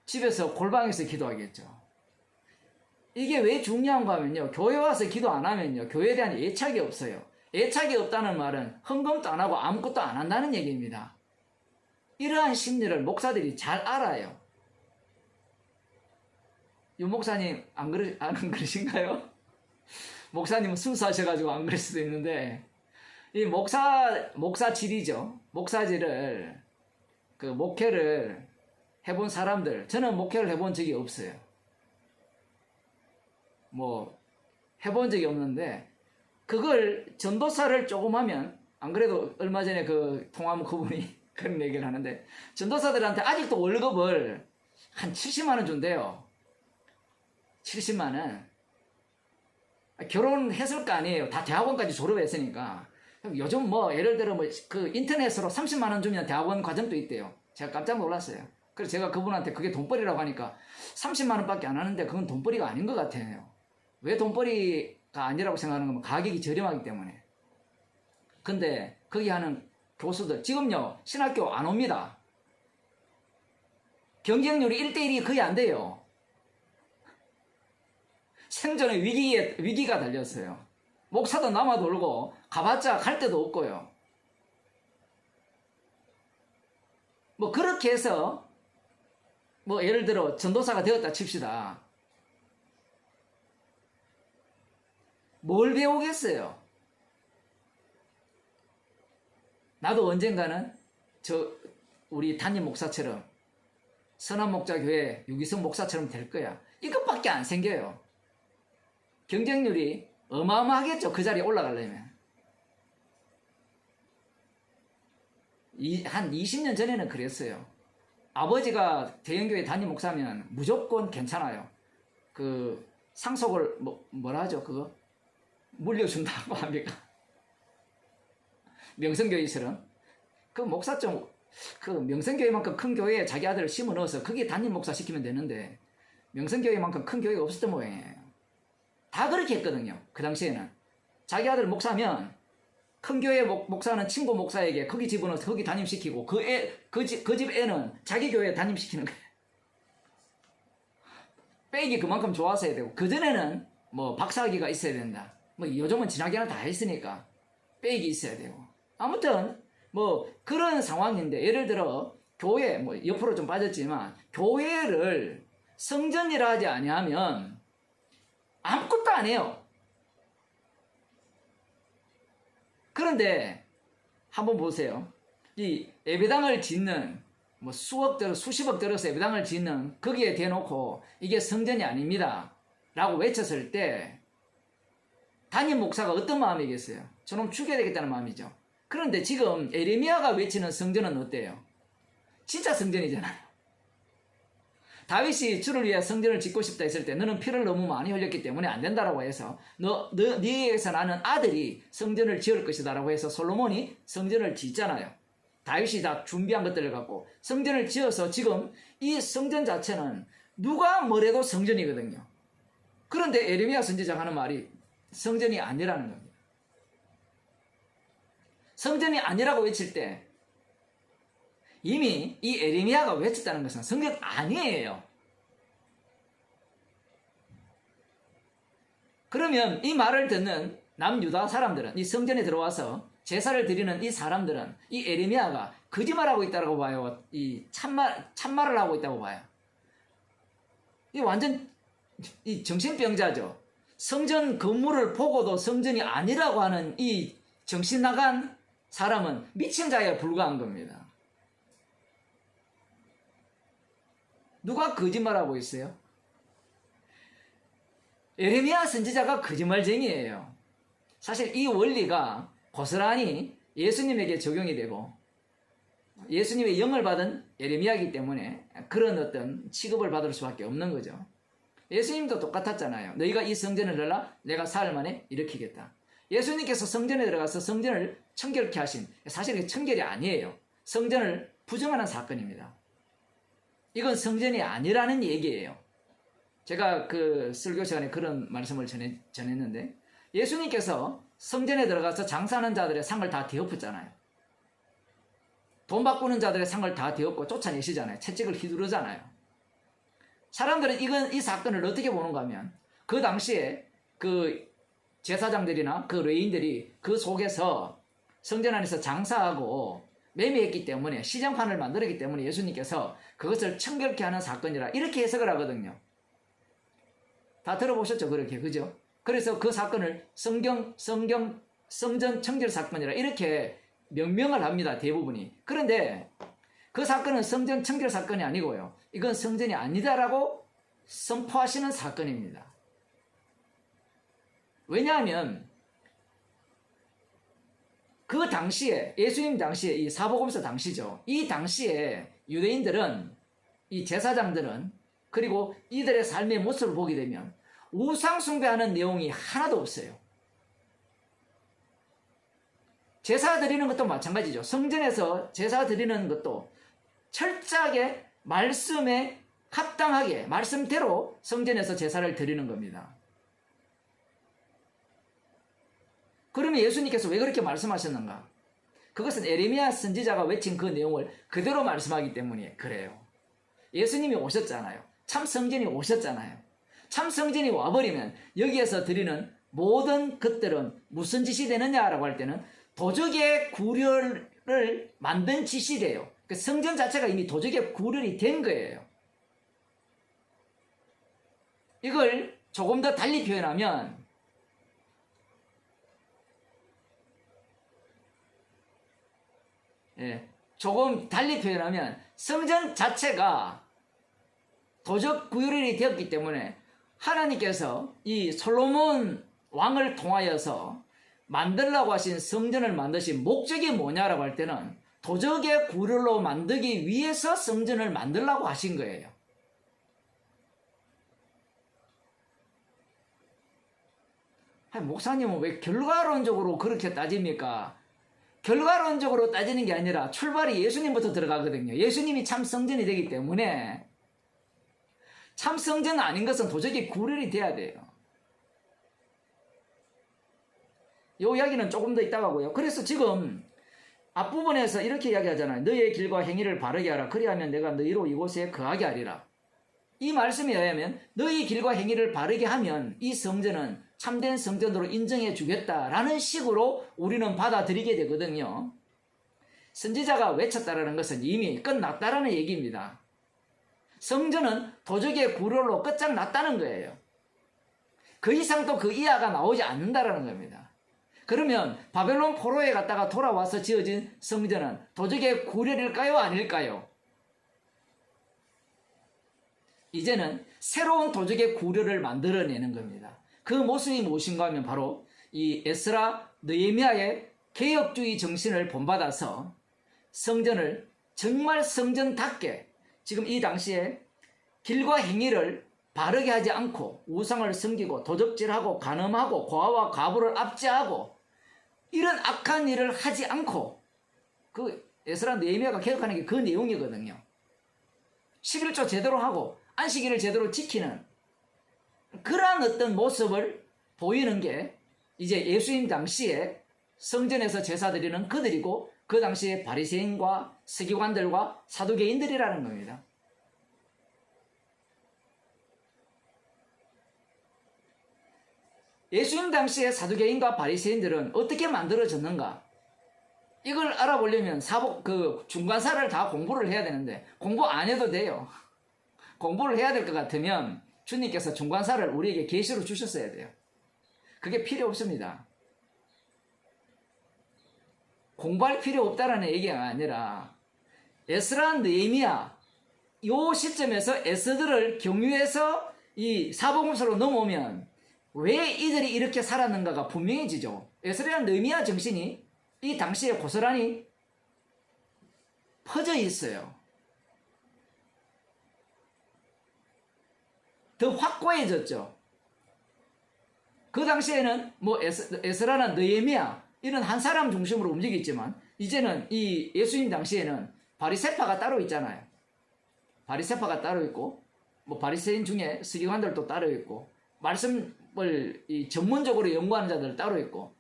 집에서 골방에서 기도하겠죠. 이게 왜 중요한가 하면요, 교회 와서 기도 안 하면요, 교회에 대한 애착이 없어요. 애착이 없다는 말은 헌금도 안 하고 아무것도 안 한다는 얘기입니다. 이러한 심리를 목사들이 잘 알아요. 유 목사님 안 그러신가요? 목사님은 순수하셔가지고 안 그럴 수도 있는데 이 목사 질이죠. 목사지를 그 목회를 해본 사람들, 저는 목회를 해본 적이 없어요. 뭐 해본 적이 없는데 그걸 전도사를 조금 하면, 안 그래도 얼마 전에 그 통화하면 그분이 그런 얘기를 하는데, 전도사들한테 아직도 월급을 한 70만 원 준대요. 70만 원. 결혼했을 거 아니에요. 다 대학원까지 졸업했으니까. 요즘 뭐 예를 들어 뭐 그 인터넷으로 30만 원 주면 대학원 과정도 있대요. 제가 깜짝 놀랐어요. 그래서 제가 그분한테 그게 돈벌이라고 하니까 30만 원밖에 안 하는데 그건 돈벌이가 아닌 것 같아요. 왜 돈벌이가 아니라고 생각하는 거면 가격이 저렴하기 때문에. 근데 거기 하는 교수들 지금요 신학교 안 옵니다. 경쟁률이 1대1이 거의 안 돼요. 생존의 위기가 달렸어요. 목사도 남아 돌고 가봤자 갈 데도 없고요. 뭐 그렇게 해서 뭐 예를 들어 전도사가 되었다 칩시다. 뭘 배우겠어요? 나도 언젠가는 우리 담임 목사처럼 선한목자교회 유기성 목사처럼 될 거야. 이것밖에 안 생겨요. 경쟁률이 어마어마하겠죠. 그 자리에 올라가려면. 한 20년 전에는 그랬어요. 아버지가 대형교회 담임 목사면 무조건 괜찮아요. 그 상속을 뭐라 하죠? 그거 물려준다고 합니까? 명성교회처럼. 그 목사 그 명성교회만큼 큰 교회에 자기 아들을 심어 넣어서 거기에 담임 목사 시키면 되는데, 명성교회만큼 큰 교회가 없었던 모양이에요. 다 그렇게 했거든요. 그 당시에는. 자기 아들 목사면 큰 교회 목사는 친구 목사에게 거기 집어넣어서 거기 담임시키고 그 집 애는 자기 교회에 담임시키는 거예요. 빼기 그만큼 좋았어야 되고, 그전에는 뭐 박사학위가 있어야 된다. 뭐 요즘은 진학이나 다 했으니까 빼기 있어야 되고. 아무튼 뭐 그런 상황인데, 예를 들어 교회 뭐 옆으로 좀 빠졌지만 교회를 성전이라 하지 아니하면 아무것도 안 해요. 그런데 한번 보세요. 이 예배당을 짓는 뭐 수십억 들어서 예배당을 짓는 거기에 대놓고 이게 성전이 아닙니다 라고 외쳤을 때 담임 목사가 어떤 마음이겠어요? 저놈 죽여야 되겠다는 마음이죠. 그런데 지금 에레미야가 외치는 성전은 어때요? 진짜 성전이잖아요. 다윗이 주를 위해 성전을 짓고 싶다 했을 때 너는 피를 너무 많이 흘렸기 때문에 안 된다라고 해서 네에게서 나는 아들이 성전을 지을 것이다 라고 해서 솔로몬이 성전을 짓잖아요. 다윗이 다 준비한 것들을 갖고 성전을 지어서 지금 이 성전 자체는 누가 뭐래도 성전이거든요. 그런데 에레미야 선지자가 하는 말이 성전이 아니라는 겁니다. 성전이 아니라고 외칠 때 이미 이 에레미야가 외쳤다는 것은 성전 아니에요. 그러면 이 말을 듣는 남유다 사람들은, 이 성전에 들어와서 제사를 드리는 이 사람들은 이 에레미야가 거짓말하고 있다고 봐요. 이 참말을 하고 있다고 봐요. 이 완전 이 정신병자죠. 성전 건물을 보고도 성전이 아니라고 하는 이 정신 나간 사람은 미친 자에 불과한 겁니다. 누가 거짓말하고 있어요? 에레미야 선지자가 거짓말쟁이에요. 사실 이 원리가 고스란히 예수님에게 적용이 되고 예수님의 영을 받은 에레미야이기 때문에 그런 어떤 취급을 받을 수밖에 없는 거죠. 예수님도 똑같았잖아요. 너희가 이 성전을 열라 내가 사흘 만에 일으키겠다. 예수님께서 성전에 들어가서 성전을 청결케 하신, 사실 이게 청결이 아니에요. 성전을 부정하는 사건입니다. 이건 성전이 아니라는 얘기예요. 제가 그 설교 시간에 그런 말씀을 전했는데, 예수님께서 성전에 들어가서 장사하는 자들의 상을 다 뒤엎었잖아요. 돈 바꾸는 자들의 상을 다 뒤엎고 쫓아내시잖아요. 채찍을 휘두르잖아요. 사람들은 이 사건을 어떻게 보는가 하면, 그 당시에 그 제사장들이나 그 레인들이 그 속에서 성전 안에서 장사하고 매매했기 때문에, 시장판을 만들었기 때문에 예수님께서 그것을 청결케 하는 사건이라 이렇게 해석을 하거든요. 다 들어보셨죠? 그렇게, 그죠? 그래서 그 사건을 성전 청결 사건이라 이렇게 명명을 합니다. 대부분이. 그런데 그 사건은 성전 청결 사건이 아니고요. 이건 성전이 아니다라고 선포하시는 사건입니다. 왜냐하면 그 당시에 예수님 당시에 이 사복음서 당시죠. 이 당시에 유대인들은 이 제사장들은 그리고 이들의 삶의 모습을 보게 되면 우상 숭배하는 내용이 하나도 없어요. 제사 드리는 것도 마찬가지죠. 성전에서 제사 드리는 것도 철저하게 말씀에 합당하게 말씀대로 성전에서 제사를 드리는 겁니다. 그러면 예수님께서 왜 그렇게 말씀하셨는가? 그것은 에레미야 선지자가 외친 그 내용을 그대로 말씀하기 때문에 그래요. 예수님이 오셨잖아요. 참 성전이 오셨잖아요. 참 성전이 와버리면 여기에서 드리는 모든 것들은 무슨 짓이 되느냐라고 할 때는 도적의 구렬을 만든 짓이 돼요. 그 성전 자체가 이미 도적의 구렬이 된 거예요. 이걸 조금 더 달리 표현하면 조금 달리 표현하면 성전 자체가 도적 구렬이 되었기 때문에 하나님께서 이 솔로몬 왕을 통하여서 만들라고 하신 성전을 만드신 목적이 뭐냐라고 할 때는 도적의 구렬로 만들기 위해서 성전을 만들라고 하신 거예요. 아니, 목사님은 왜 결과론적으로 그렇게 따집니까? 결과론적으로 따지는 게 아니라 출발이 예수님부터 들어가거든요. 예수님이 참 성전이 되기 때문에 참 성전 아닌 것은 도적이 구렬이 돼야 돼요. 이 이야기는 조금 더 이따가 하고요. 그래서 지금 앞부분에서 이렇게 이야기하잖아요. 너희의 길과 행위를 바르게 하라. 그리하면 내가 너희로 이곳에 거하게 하리라. 이 말씀에 의하면 너희 길과 행위를 바르게 하면 이 성전은 참된 성전으로 인정해 주겠다라는 식으로 우리는 받아들이게 되거든요. 선지자가 외쳤다라는 것은 이미 끝났다라는 얘기입니다. 성전은 도적의 구렬로 끝장났다는 거예요. 그 이상 또 그 이하가 나오지 않는다라는 겁니다. 그러면 바벨론 포로에 갔다가 돌아와서 지어진 성전은 도적의 구렬일까요? 아닐까요? 이제는 새로운 도적의 구렬을 만들어내는 겁니다. 그 모습이 무엇인가 하면 바로 이 에스라 느헤미야의 개혁주의 정신을 본받아서 성전을 정말 성전답게 지금 이 당시에 길과 행위를 바르게 하지 않고 우상을 섬기고 도적질하고 간음하고 고아와 과부를 압제하고 이런 악한 일을 하지 않고 그 에스라 느헤미야가 개혁하는 게 그 내용이거든요. 11조 제대로 하고 안식일을 제대로 지키는 그러한 어떤 모습을 보이는 게 이제 예수님 당시에 성전에서 제사 드리는 그들이고 그 당시에 바리새인과 서기관들과 사두개인들이라는 겁니다. 예수님 당시에 사두개인과 바리새인들은 어떻게 만들어졌는가? 이걸 알아보려면 중간사를 다 공부를 해야 되는데 공부 안 해도 돼요. 공부를 해야 될 것 같으면 주님께서 중간사를 우리에게 계시로 주셨어야 돼요. 그게 필요 없습니다. 공부할 필요 없다라는 얘기가 아니라 에스라 느헤미야 이 시점에서 에스더를 경유해서 이 사복음서로 넘어오면 왜 이들이 이렇게 살았는가가 분명해지죠. 에스라 느헤미야 정신이 이 당시에 고스란히 퍼져 있어요. 더 확고해졌죠. 그 당시에는 뭐 에스라나 느헤미야 이런 한 사람 중심으로 움직였지만 이제는 이 예수님 당시에는 바리새파가 따로 있잖아요. 바리새파가 따로 있고 뭐 바리새인 중에 서기관들도 따로 있고 말씀을 전문적으로 연구하는 자들 따로 있고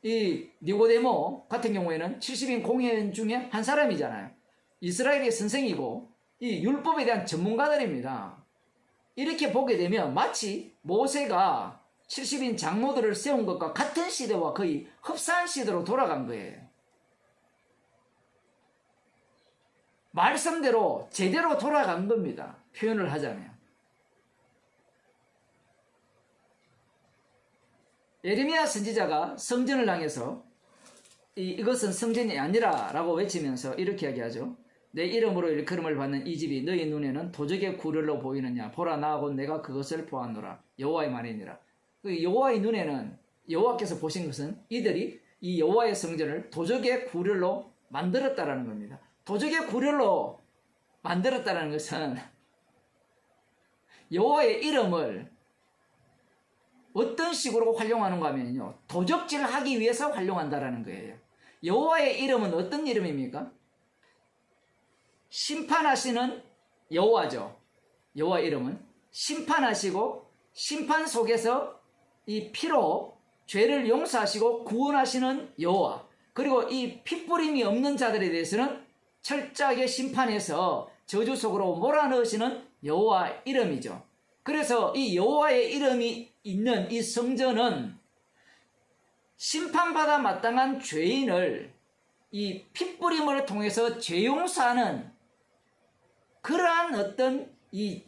이 니고데모 같은 경우에는 70인 공회원 중에 한 사람이잖아요. 이스라엘의 선생이고 이 율법에 대한 전문가들입니다. 이렇게 보게 되면 마치 모세가 70인 장로들을 세운 것과 같은 시대와 거의 흡사한 시대로 돌아간 거예요. 말씀대로 제대로 돌아간 겁니다. 표현을 하자면. 예레미야 선지자가 성전을 향해서 이것은 성전이 아니라 라고 외치면서 이렇게 이야기하죠. 내 이름으로 일컬음을 받는 이 집이 너희 눈에는 도적의 구렬로 보이느냐. 보라, 나 곧 내가 그것을 보았노라. 여호와의 말이니라. 여호와의 눈에는, 여호와께서 보신 것은 이들이 이 여호와의 성전을 도적의 구렬로 만들었다라는 겁니다. 도적의 구렬로 만들었다는 것은 여호와의 이름을 어떤 식으로 활용하는가 하면요, 도적질하기 위해서 활용한다라는 거예요. 여호와의 이름은 어떤 이름입니까? 심판하시는 여호와죠. 여호와 이름은 심판하시고 심판 속에서 이 피로 죄를 용서하시고 구원하시는 여호와, 그리고 이 핏부림이 없는 자들에 대해서는 철저하게 심판해서 저주 속으로 몰아넣으시는 여호와 이름이죠. 그래서 이 여호와의 이름이 있는 이 성전은 심판받아 마땅한 죄인을 이 핏부림을 통해서 죄 용서하는 그러한 어떤 이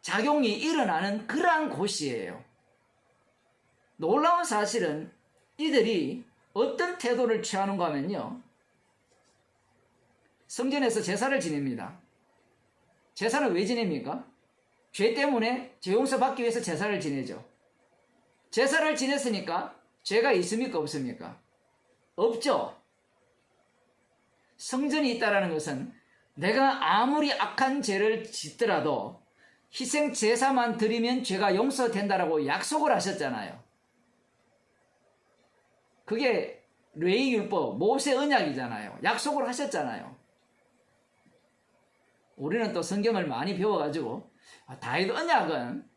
작용이 일어나는 그러한 곳이에요. 놀라운 사실은 이들이 어떤 태도를 취하는가 하면요, 성전에서 제사를 지냅니다. 제사는 왜 지냅니까? 죄 때문에 죄 용서 받기 위해서 제사를 지내죠. 제사를 지냈으니까 죄가 있습니까? 없습니까? 없죠. 성전이 있다는 것은 내가 아무리 악한 죄를 짓더라도 희생 제사만 드리면 죄가 용서된다라고 약속을 하셨잖아요. 그게 레위율법, 모세 언약이잖아요. 약속을 하셨잖아요. 우리는 또 성경을 많이 배워가지고 다윗 언약은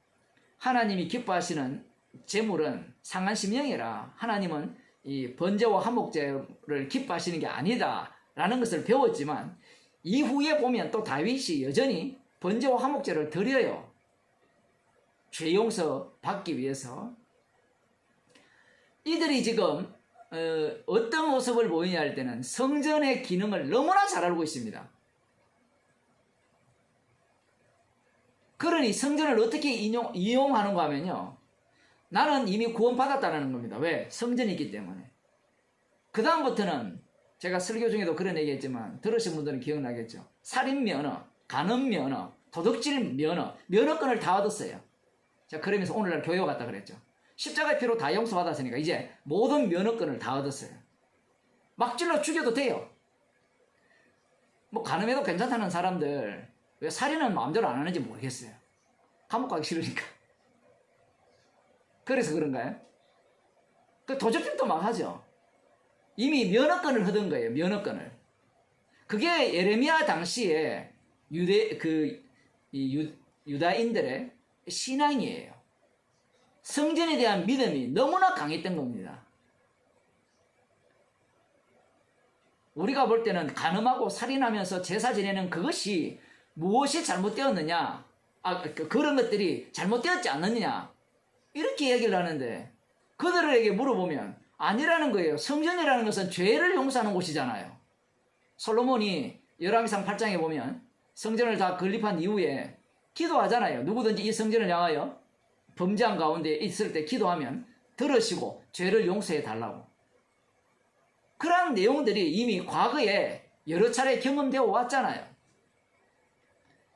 하나님이 기뻐하시는 제물은 상한심령이라 하나님은 이 번제와 화목제를 기뻐하시는 게 아니다 라는 것을 배웠지만, 이후에 보면 또 다윗이 여전히 번제와 화목제를 드려요. 죄 용서 받기 위해서. 이들이 지금 어떤 모습을 보이냐 할 때는 성전의 기능을 너무나 잘 알고 있습니다. 그러니 성전을 어떻게 이용하는가 하면요, 나는 이미 구원받았다는 겁니다. 왜? 성전이 있기 때문에. 그 다음부터는 제가 설교 중에도 그런 얘기했지만 들으신 분들은 기억나겠죠. 살인 면허, 간음 면허, 도둑질 면허, 면허권을 다 얻었어요. 자, 그러면서 오늘날 교회 갔다 그랬죠. 십자가의 피로 다 용서받았으니까 이제 모든 면허권을 다 얻었어요. 막 찔러 죽여도 돼요. 뭐 간음해도 괜찮다는 사람들 왜 살인은 마음대로 안 하는지 모르겠어요. 감옥 가기 싫으니까. 그래서 그런가요? 그 도적질도 막 하죠. 이미 면허권을 얻은 거예요. 면허권을. 그게 예레미야 당시에 유다인들의 신앙이에요. 성전에 대한 믿음이 너무나 강했던 겁니다. 우리가 볼 때는 간음하고 살인하면서 제사 지내는 그것이 무엇이 잘못되었느냐, 그런 것들이 잘못되었지 않느냐, 이렇게 얘기를 하는데 그들에게 물어보면 아니라는 거예요. 성전이라는 것은 죄를 용서하는 곳이잖아요. 솔로몬이 열왕기상 8장에 보면 성전을 다 건립한 이후에 기도하잖아요. 누구든지 이 성전을 향하여 범죄한 가운데 있을 때 기도하면 들으시고 죄를 용서해 달라고. 그러한 내용들이 이미 과거에 여러 차례 경험되어 왔잖아요.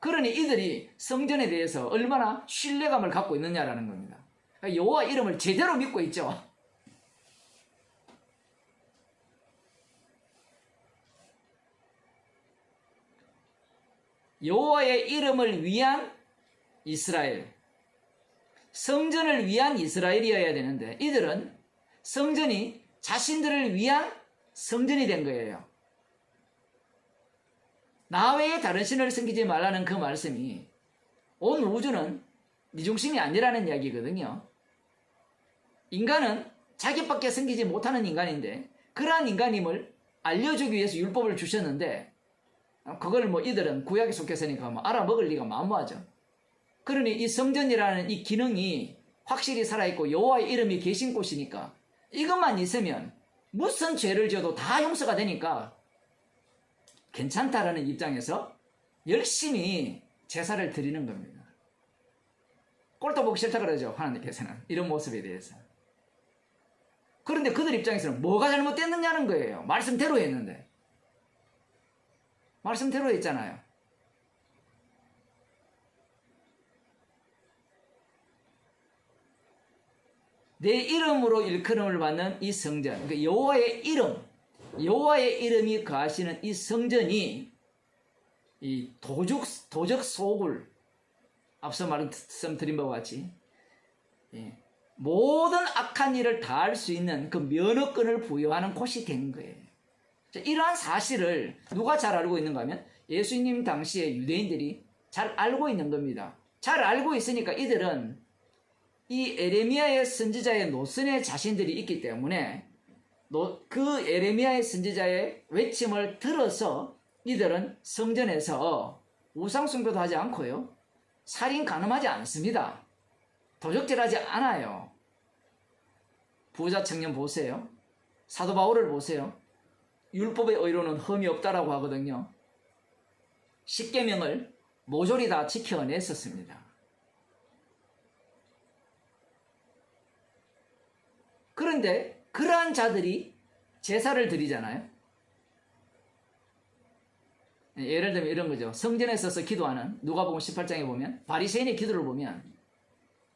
그러니 이들이 성전에 대해서 얼마나 신뢰감을 갖고 있느냐라는 겁니다. 여호와 이름을 제대로 믿고 있죠. 여호와의 이름을 위한 이스라엘, 성전을 위한 이스라엘이어야 되는데 이들은 성전이 자신들을 위한 성전이 된 거예요. 나 외에 다른 신을 섬기지 말라는 그 말씀이 온 우주는 네 중심이 아니라는 이야기거든요. 인간은 자기밖에 섬기지 못하는 인간인데 그러한 인간임을 알려주기 위해서 율법을 주셨는데 그걸 뭐 이들은 구약에 속해서니까 뭐 알아먹을 리가 만무하죠. 그러니 이 성전이라는 이 기능이 확실히 살아있고 여호와의 이름이 계신 곳이니까 이것만 있으면 무슨 죄를 지어도 다 용서가 되니까 괜찮다라는 입장에서 열심히 제사를 드리는 겁니다. 꼴도 보기 싫다 그러죠. 하나님께서는 이런 모습에 대해서. 그런데 그들 입장에서는 뭐가 잘못됐느냐는 거예요. 말씀대로 했는데. 말씀대로 했잖아요. 내 이름으로 일컬음을 받는 이 성전, 그러니까 여호와의 이름, 여호와의 이름이 거하시는 이 성전이 이 도적 소굴, 앞서 말씀드린 바와 같이 모든 악한 일을 다 할 수 있는 그 면허권을 부여하는 곳이 된 거예요. 이러한 사실을 누가 잘 알고 있는가 하면 예수님 당시에 유대인들이 잘 알고 있는 겁니다. 잘 알고 있으니까 이들은 이 에레미야의 선지자의 노선에 자신들이 있기 때문에 그 에레미야의 선지자의 외침을 들어서 이들은 성전에서 우상숭배도 하지 않고요, 살인 간음하지 않습니다. 도적질하지 않아요. 부자 청년 보세요. 사도 바울을 보세요. 율법의 의로는 흠이 없다라고 하거든요. 십계명을 모조리 다 지켜냈었습니다. 그런데 그러한 자들이 제사를 드리잖아요. 예를 들면 이런 거죠. 성전에 서서 기도하는 누가복음 18장에 보면 바리새인의 기도를 보면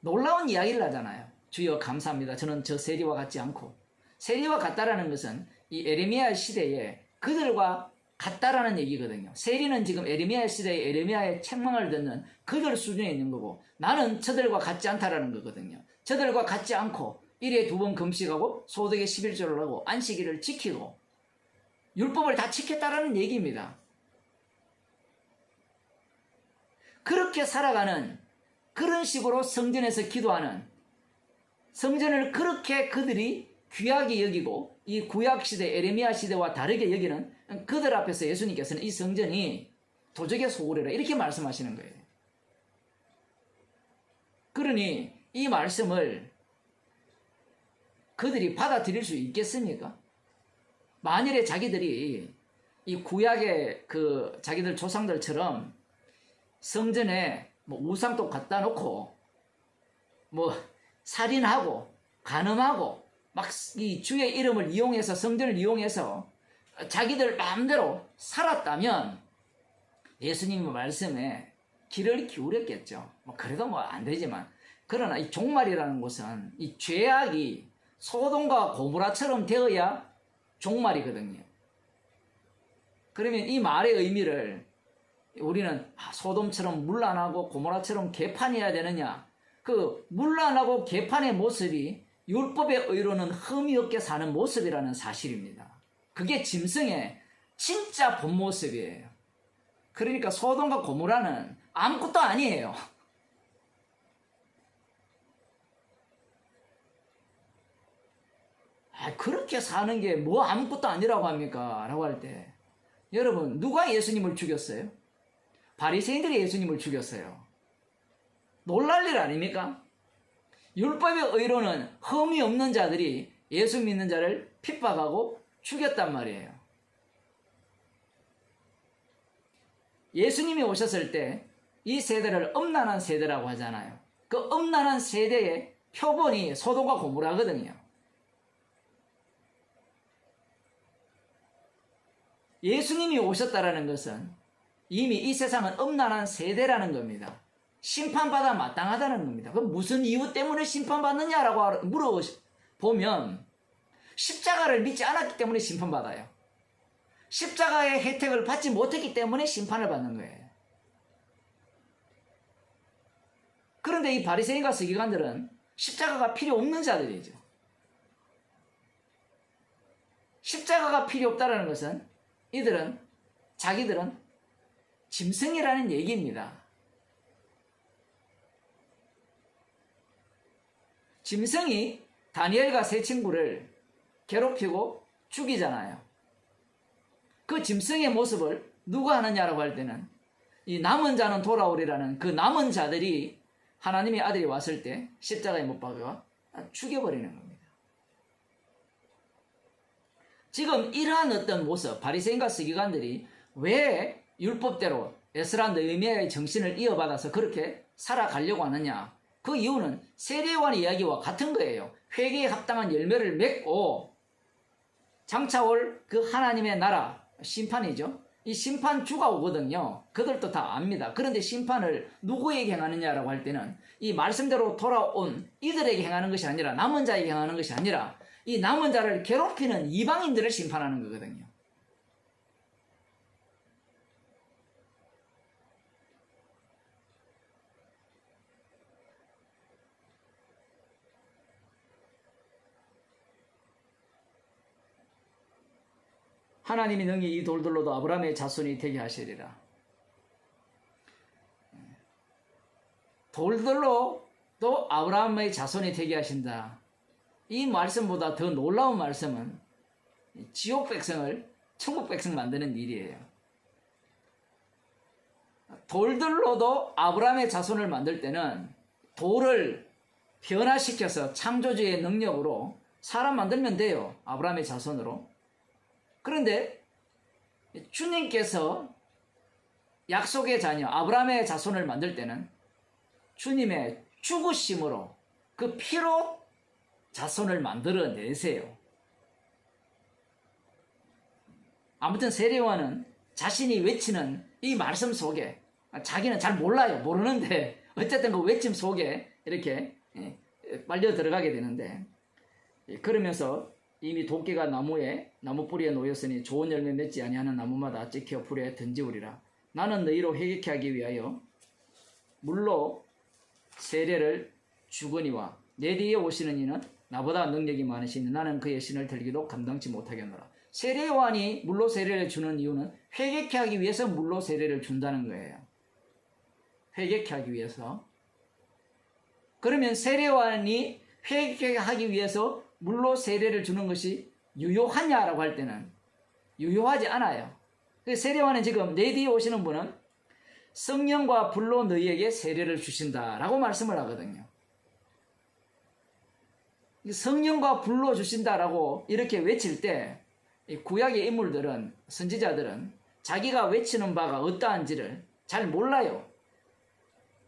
놀라운 이야기를 하잖아요. 주여 감사합니다. 저는 저 세리와 같지 않고, 세리와 같다라는 것은 이 에레미야 시대에 그들과 같다라는 얘기거든요. 세리는 지금 에레미야 시대에 에레미야의 책망을 듣는 그들 수준에 있는 거고, 나는 저들과 같지 않다라는 거거든요. 저들과 같지 않고 일에 2번 금식하고 소득의 11조를 하고 안식일을 지키고 율법을 다 지켰다라는 얘기입니다. 그렇게 살아가는, 그런 식으로 성전에서 기도하는, 성전을 그렇게 그들이 귀하게 여기고 이 구약시대 에레미야 시대와 다르게 여기는 그들 앞에서 예수님께서는 이 성전이 도적의 소굴이라 이렇게 말씀하시는 거예요. 그러니 이 말씀을 그들이 받아들일 수 있겠습니까? 만일에 자기들이 이 구약의 그 자기들 조상들처럼 성전에 뭐 우상도 갖다 놓고 뭐 살인하고 간음하고 막 이 주의 이름을 이용해서, 성전을 이용해서 자기들 마음대로 살았다면 예수님의 말씀에 귀를 기울였겠죠. 뭐 그래도 뭐 안 되지만, 그러나 이 종말이라는 것은 이 죄악이 소돔과 고모라처럼 되어야 종말이거든요. 그러면 이 말의 의미를 우리는 소돔처럼 문란하고 고모라처럼 개판이어야 되느냐? 그 문란하고 개판의 모습이 율법의 의로는 흠이 없게 사는 모습이라는 사실입니다. 그게 짐승의 진짜 본 모습이에요. 그러니까 소돔과 고모라는 아무것도 아니에요. 그렇게 사는 게 뭐 아무것도 아니라고 합니까? 라고 할 때, 여러분, 누가 예수님을 죽였어요? 바리새인들이 예수님을 죽였어요. 놀랄 일 아닙니까? 율법의 의로는 흠이 없는 자들이 예수 믿는 자를 핍박하고 죽였단 말이에요. 예수님이 오셨을 때 이 세대를 음란한 세대라고 하잖아요. 그 음란한 세대의 표본이 소돔과 고모라거든요. 예수님이 오셨다라는 것은 이미 이 세상은 음란한 세대라는 겁니다. 심판받아 마땅하다는 겁니다. 그럼 무슨 이유 때문에 심판받느냐라고 물어보면 십자가를 믿지 않았기 때문에 심판받아요. 십자가의 혜택을 받지 못했기 때문에 심판을 받는 거예요. 그런데 이 바리새인과 서기관들은 십자가가 필요 없는 자들이죠. 십자가가 필요 없다는 것은 자기들은 짐승이라는 얘기입니다. 짐승이 다니엘과 세 친구를 괴롭히고 죽이잖아요. 그 짐승의 모습을 누가 하느냐라고 할 때는 이 남은 자는 돌아오리라는 그 남은 자들이 하나님의 아들이 왔을 때 십자가에 못 박아 죽여버리는 겁니다. 지금 이러한 어떤 모습, 바리새인과 서기관들이 왜 율법대로 에스라 느헤미야의 정신을 이어받아서 그렇게 살아가려고 하느냐? 그 이유는 세례요한의 이야기와 같은 거예요. 회개에 합당한 열매를 맺고 장차올 그 하나님의 나라, 심판이죠. 이 심판주가 오거든요. 그들도 다 압니다. 그런데 심판을 누구에게 행하느냐라고 할 때는 이 말씀대로 돌아온 이들에게 행하는 것이 아니라, 남은 자에게 행하는 것이 아니라 이 남은 자를 괴롭히는 이방인들을 심판하는 거거든요. 하나님이 능히 이 돌들로도 아브라함의 자손이 되게 하시리라. 돌들로도 아브라함의 자손이 되게 하신다. 이 말씀보다 더 놀라운 말씀은 지옥 백성을 천국 백성 만드는 일이에요. 돌들로도 아브라함의 자손을 만들 때는 돌을 변화시켜서 창조주의 능력으로 사람 만들면 돼요. 아브라함의 자손으로. 그런데 주님께서 약속의 자녀 아브라함의 자손을 만들 때는 주님의 죽으심으로 그 피로 자손을 만들어내세요. 아무튼 세례요한은 자신이 외치는 이 말씀 속에, 자기는 잘 몰라요. 모르는데 어쨌든 그 외침 속에 이렇게 빨려 들어가게 되는데, 그러면서 이미 도끼가 나무 뿌리에 놓였으니 좋은 열매 맺지 아니하는 나무마다 찍혀 불에 던지우리라. 나는 너희로 회개케 하기 위하여 물로 세례를 주거니와 내 뒤에 오시는 이는 나보다 능력이 많으시니 나는 그의 신을 들기도 감당치 못하겠노라. 세례요한이 물로 세례를 주는 이유는 회개케 하기 위해서 물로 세례를 준다는 거예요. 회개케 하기 위해서. 그러면 세례요한이 회개케 하기 위해서 물로 세례를 주는 것이 유효하냐라고 할 때는 유효하지 않아요. 세례요한은 지금 내 뒤에 오시는 분은 성령과 불로 너희에게 세례를 주신다라고 말씀을 하거든요. 성령과 불로 주신다라고 이렇게 외칠 때 구약의 인물들은, 선지자들은 자기가 외치는 바가 어떠한지를 잘 몰라요.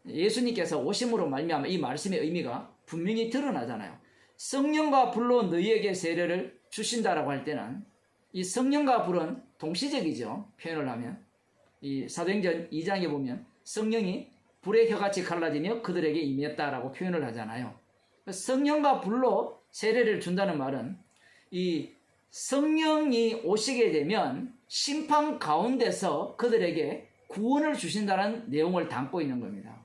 예수님께서 오심으로 말미암아 이 말씀의 의미가 분명히 드러나잖아요. 성령과 불로 너희에게 세례를 주신다라고 할 때는 이 성령과 불은 동시적이죠. 표현을 하면 이 사도행전 2장에 보면 성령이 불의 혀같이 갈라지며 그들에게 임했다라고 표현을 하잖아요. 성령과 불로 세례를 준다는 말은 이 성령이 오시게 되면 심판 가운데서 그들에게 구원을 주신다는 내용을 담고 있는 겁니다.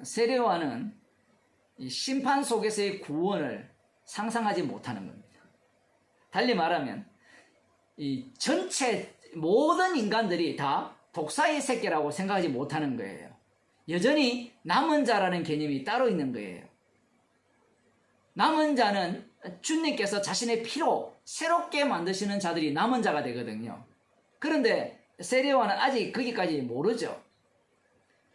세례요한은 이 심판 속에서의 구원을 상상하지 못하는 겁니다. 달리 말하면 이 전체 모든 인간들이 다 독사의 새끼라고 생각하지 못하는 거예요. 여전히 남은 자라는 개념이 따로 있는 거예요. 남은 자는 주님께서 자신의 피로 새롭게 만드시는 자들이 남은 자가 되거든요. 그런데 세례요한은 아직 거기까지 모르죠.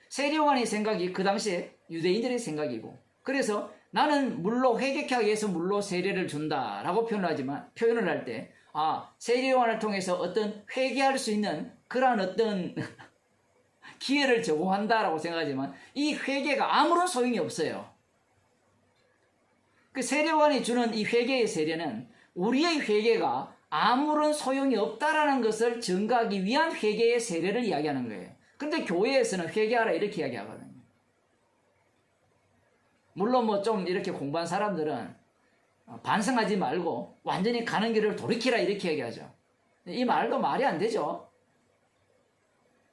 세례요한의 생각이 그 당시에 유대인들의 생각이고, 그래서 나는 물로 회개케 하기 위해서 물로 세례를 준다라고 표현을 할 때, 세례요한을 통해서 어떤 회개할 수 있는 그러한 어떤 기회를 제공한다라고 생각하지만 이 회개가 아무런 소용이 없어요. 그 세례요한이 주는 이 회개의 세례는 우리의 회개가 아무런 소용이 없다라는 것을 증거하기 위한 회개의 세례를 이야기하는 거예요. 근데 교회에서는 회개하라 이렇게 이야기하거든요. 물론 뭐 좀 이렇게 공부한 사람들은 반성하지 말고 완전히 가는 길을 돌이키라 이렇게 얘기하죠. 이 말도 말이 안 되죠.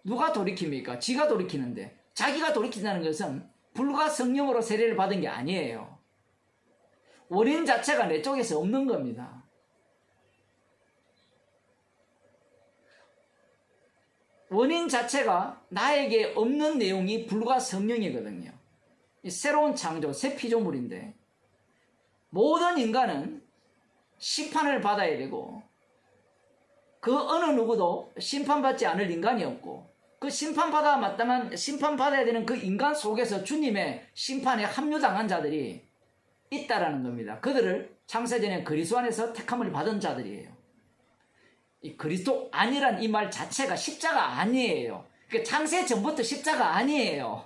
누가 돌이킵니까? 지가 돌이키는데, 자기가 돌이킨다는 것은 불과 성령으로 세례를 받은 게 아니에요. 원인 자체가 내 쪽에서 없는 겁니다. 원인 자체가 나에게 없는 내용이 불과 성령이거든요. 새로운 창조, 새 피조물인데 모든 인간은 심판을 받아야 되고 그 어느 누구도 심판받지 않을 인간이 없고 그 심판받아야 되는 그 인간 속에서 주님의 심판에 합류당한 자들이 있다라는 겁니다. 그들을 창세전에 그리스도 안에서 택함을 받은 자들이에요. 이 그리스도 아니란 이 말 자체가 십자가 아니에요. 창세 전부터 십자가 아니에요.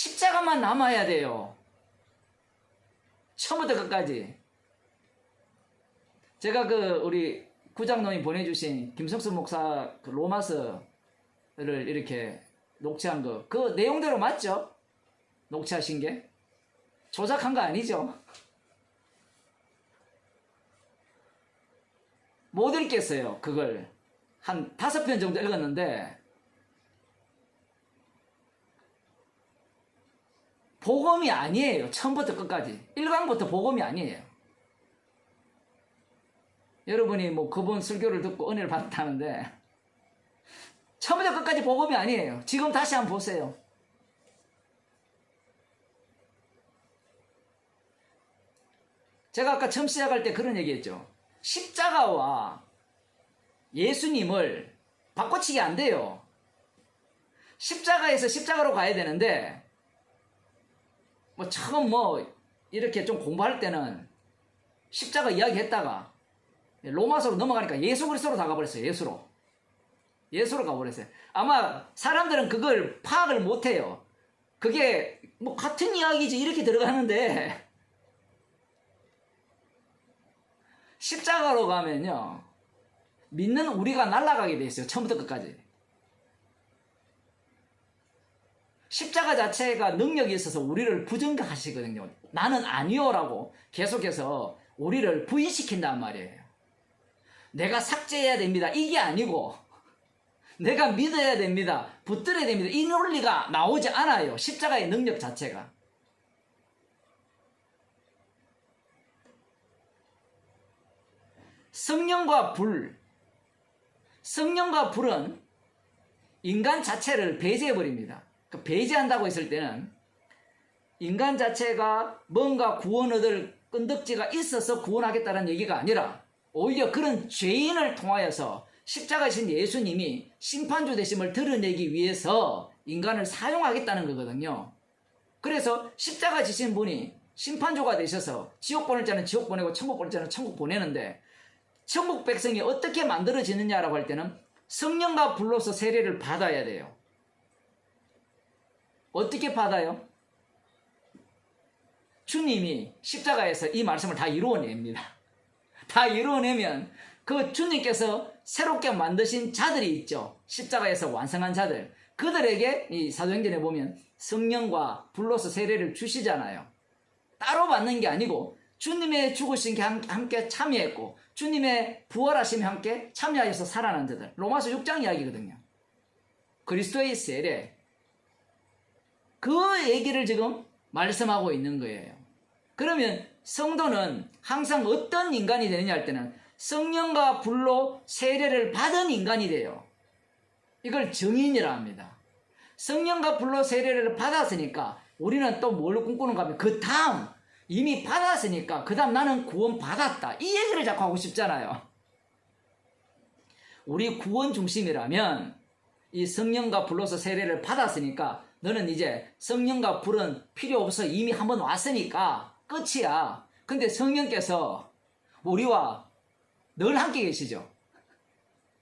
십자가만 남아야 돼요. 처음부터 끝까지. 제가 우리 구장님이 보내주신 김성수 목사 로마서를 이렇게 녹취한 그 내용대로 맞죠? 녹취하신 게? 조작한 거 아니죠? 못 읽겠어요. 그걸 한 5편 정도 읽었는데 복음이 아니에요. 처음부터 끝까지 1강부터 복음이 아니에요. 여러분이 뭐 그분 설교를 듣고 은혜를 받았다는데 처음부터 끝까지 복음이 아니에요. 지금 다시 한번 보세요. 제가 아까 처음 시작할 때 그런 얘기했죠. 십자가와 예수님을 바꿔치기 안 돼요. 십자가에서 십자가로 가야 되는데 처음 이렇게 좀 공부할 때는 십자가 이야기 했다가 로마서로 넘어가니까 예수 그리스도로 다 가버렸어요. 예수로 가버렸어요. 아마 사람들은 그걸 파악을 못해요. 그게 같은 이야기지 이렇게 들어가는데 십자가로 가면요 믿는 우리가 날아가게 돼 있어요. 처음부터 끝까지. 십자가 자체가 능력이 있어서 우리를 부정하시거든요. 나는 아니요라고 계속해서 우리를 부인시킨단 말이에요. 내가 삭제해야 됩니다. 이게 아니고 내가 믿어야 됩니다. 붙들어야 됩니다. 이 논리가 나오지 않아요. 십자가의 능력 자체가. 성령과 불은 인간 자체를 배제해버립니다. 배제한다고 했을 때는 인간 자체가 뭔가 구원 얻을 끈덕지가 있어서 구원하겠다는 얘기가 아니라 오히려 그런 죄인을 통하여서 십자가이신 예수님이 심판주 되심을 드러내기 위해서 인간을 사용하겠다는 거거든요. 그래서 십자가 지신 분이 심판주가 되셔서 지옥 보낼 자는 지옥 보내고 천국 보낼 자는 천국 보내는데 천국 백성이 어떻게 만들어지느냐라고 할 때는 성령과 불로서 세례를 받아야 돼요. 어떻게 받아요? 주님이 십자가에서 이 말씀을 다 이루어냅니다. 다 이루어내면 그 주님께서 새롭게 만드신 자들이 있죠. 십자가에서 완성한 자들. 그들에게 이 사도행전에 보면 성령과 불로서 세례를 주시잖아요. 따로 받는 게 아니고 주님의 죽으신 게 함께 참여했고 주님의 부활하심에 함께 참여하여서 살아난 자들. 로마서 6장 이야기거든요. 그리스도의 세례. 그 얘기를 지금 말씀하고 있는 거예요. 그러면 성도는 항상 어떤 인간이 되느냐 할 때는 성령과 불로 세례를 받은 인간이 돼요. 이걸 정인이라 합니다. 성령과 불로 세례를 받았으니까 우리는 또 뭘로 꿈꾸는가 하면 그 다음 이미 받았으니까 그 다음 나는 구원 받았다. 이 얘기를 자꾸 하고 싶잖아요. 우리 구원 중심이라면 이 성령과 불로서 세례를 받았으니까 너는 이제 성령과 불은 필요 없어. 이미 한번 왔으니까 끝이야. 근데 성령께서 우리와 늘 함께 계시죠.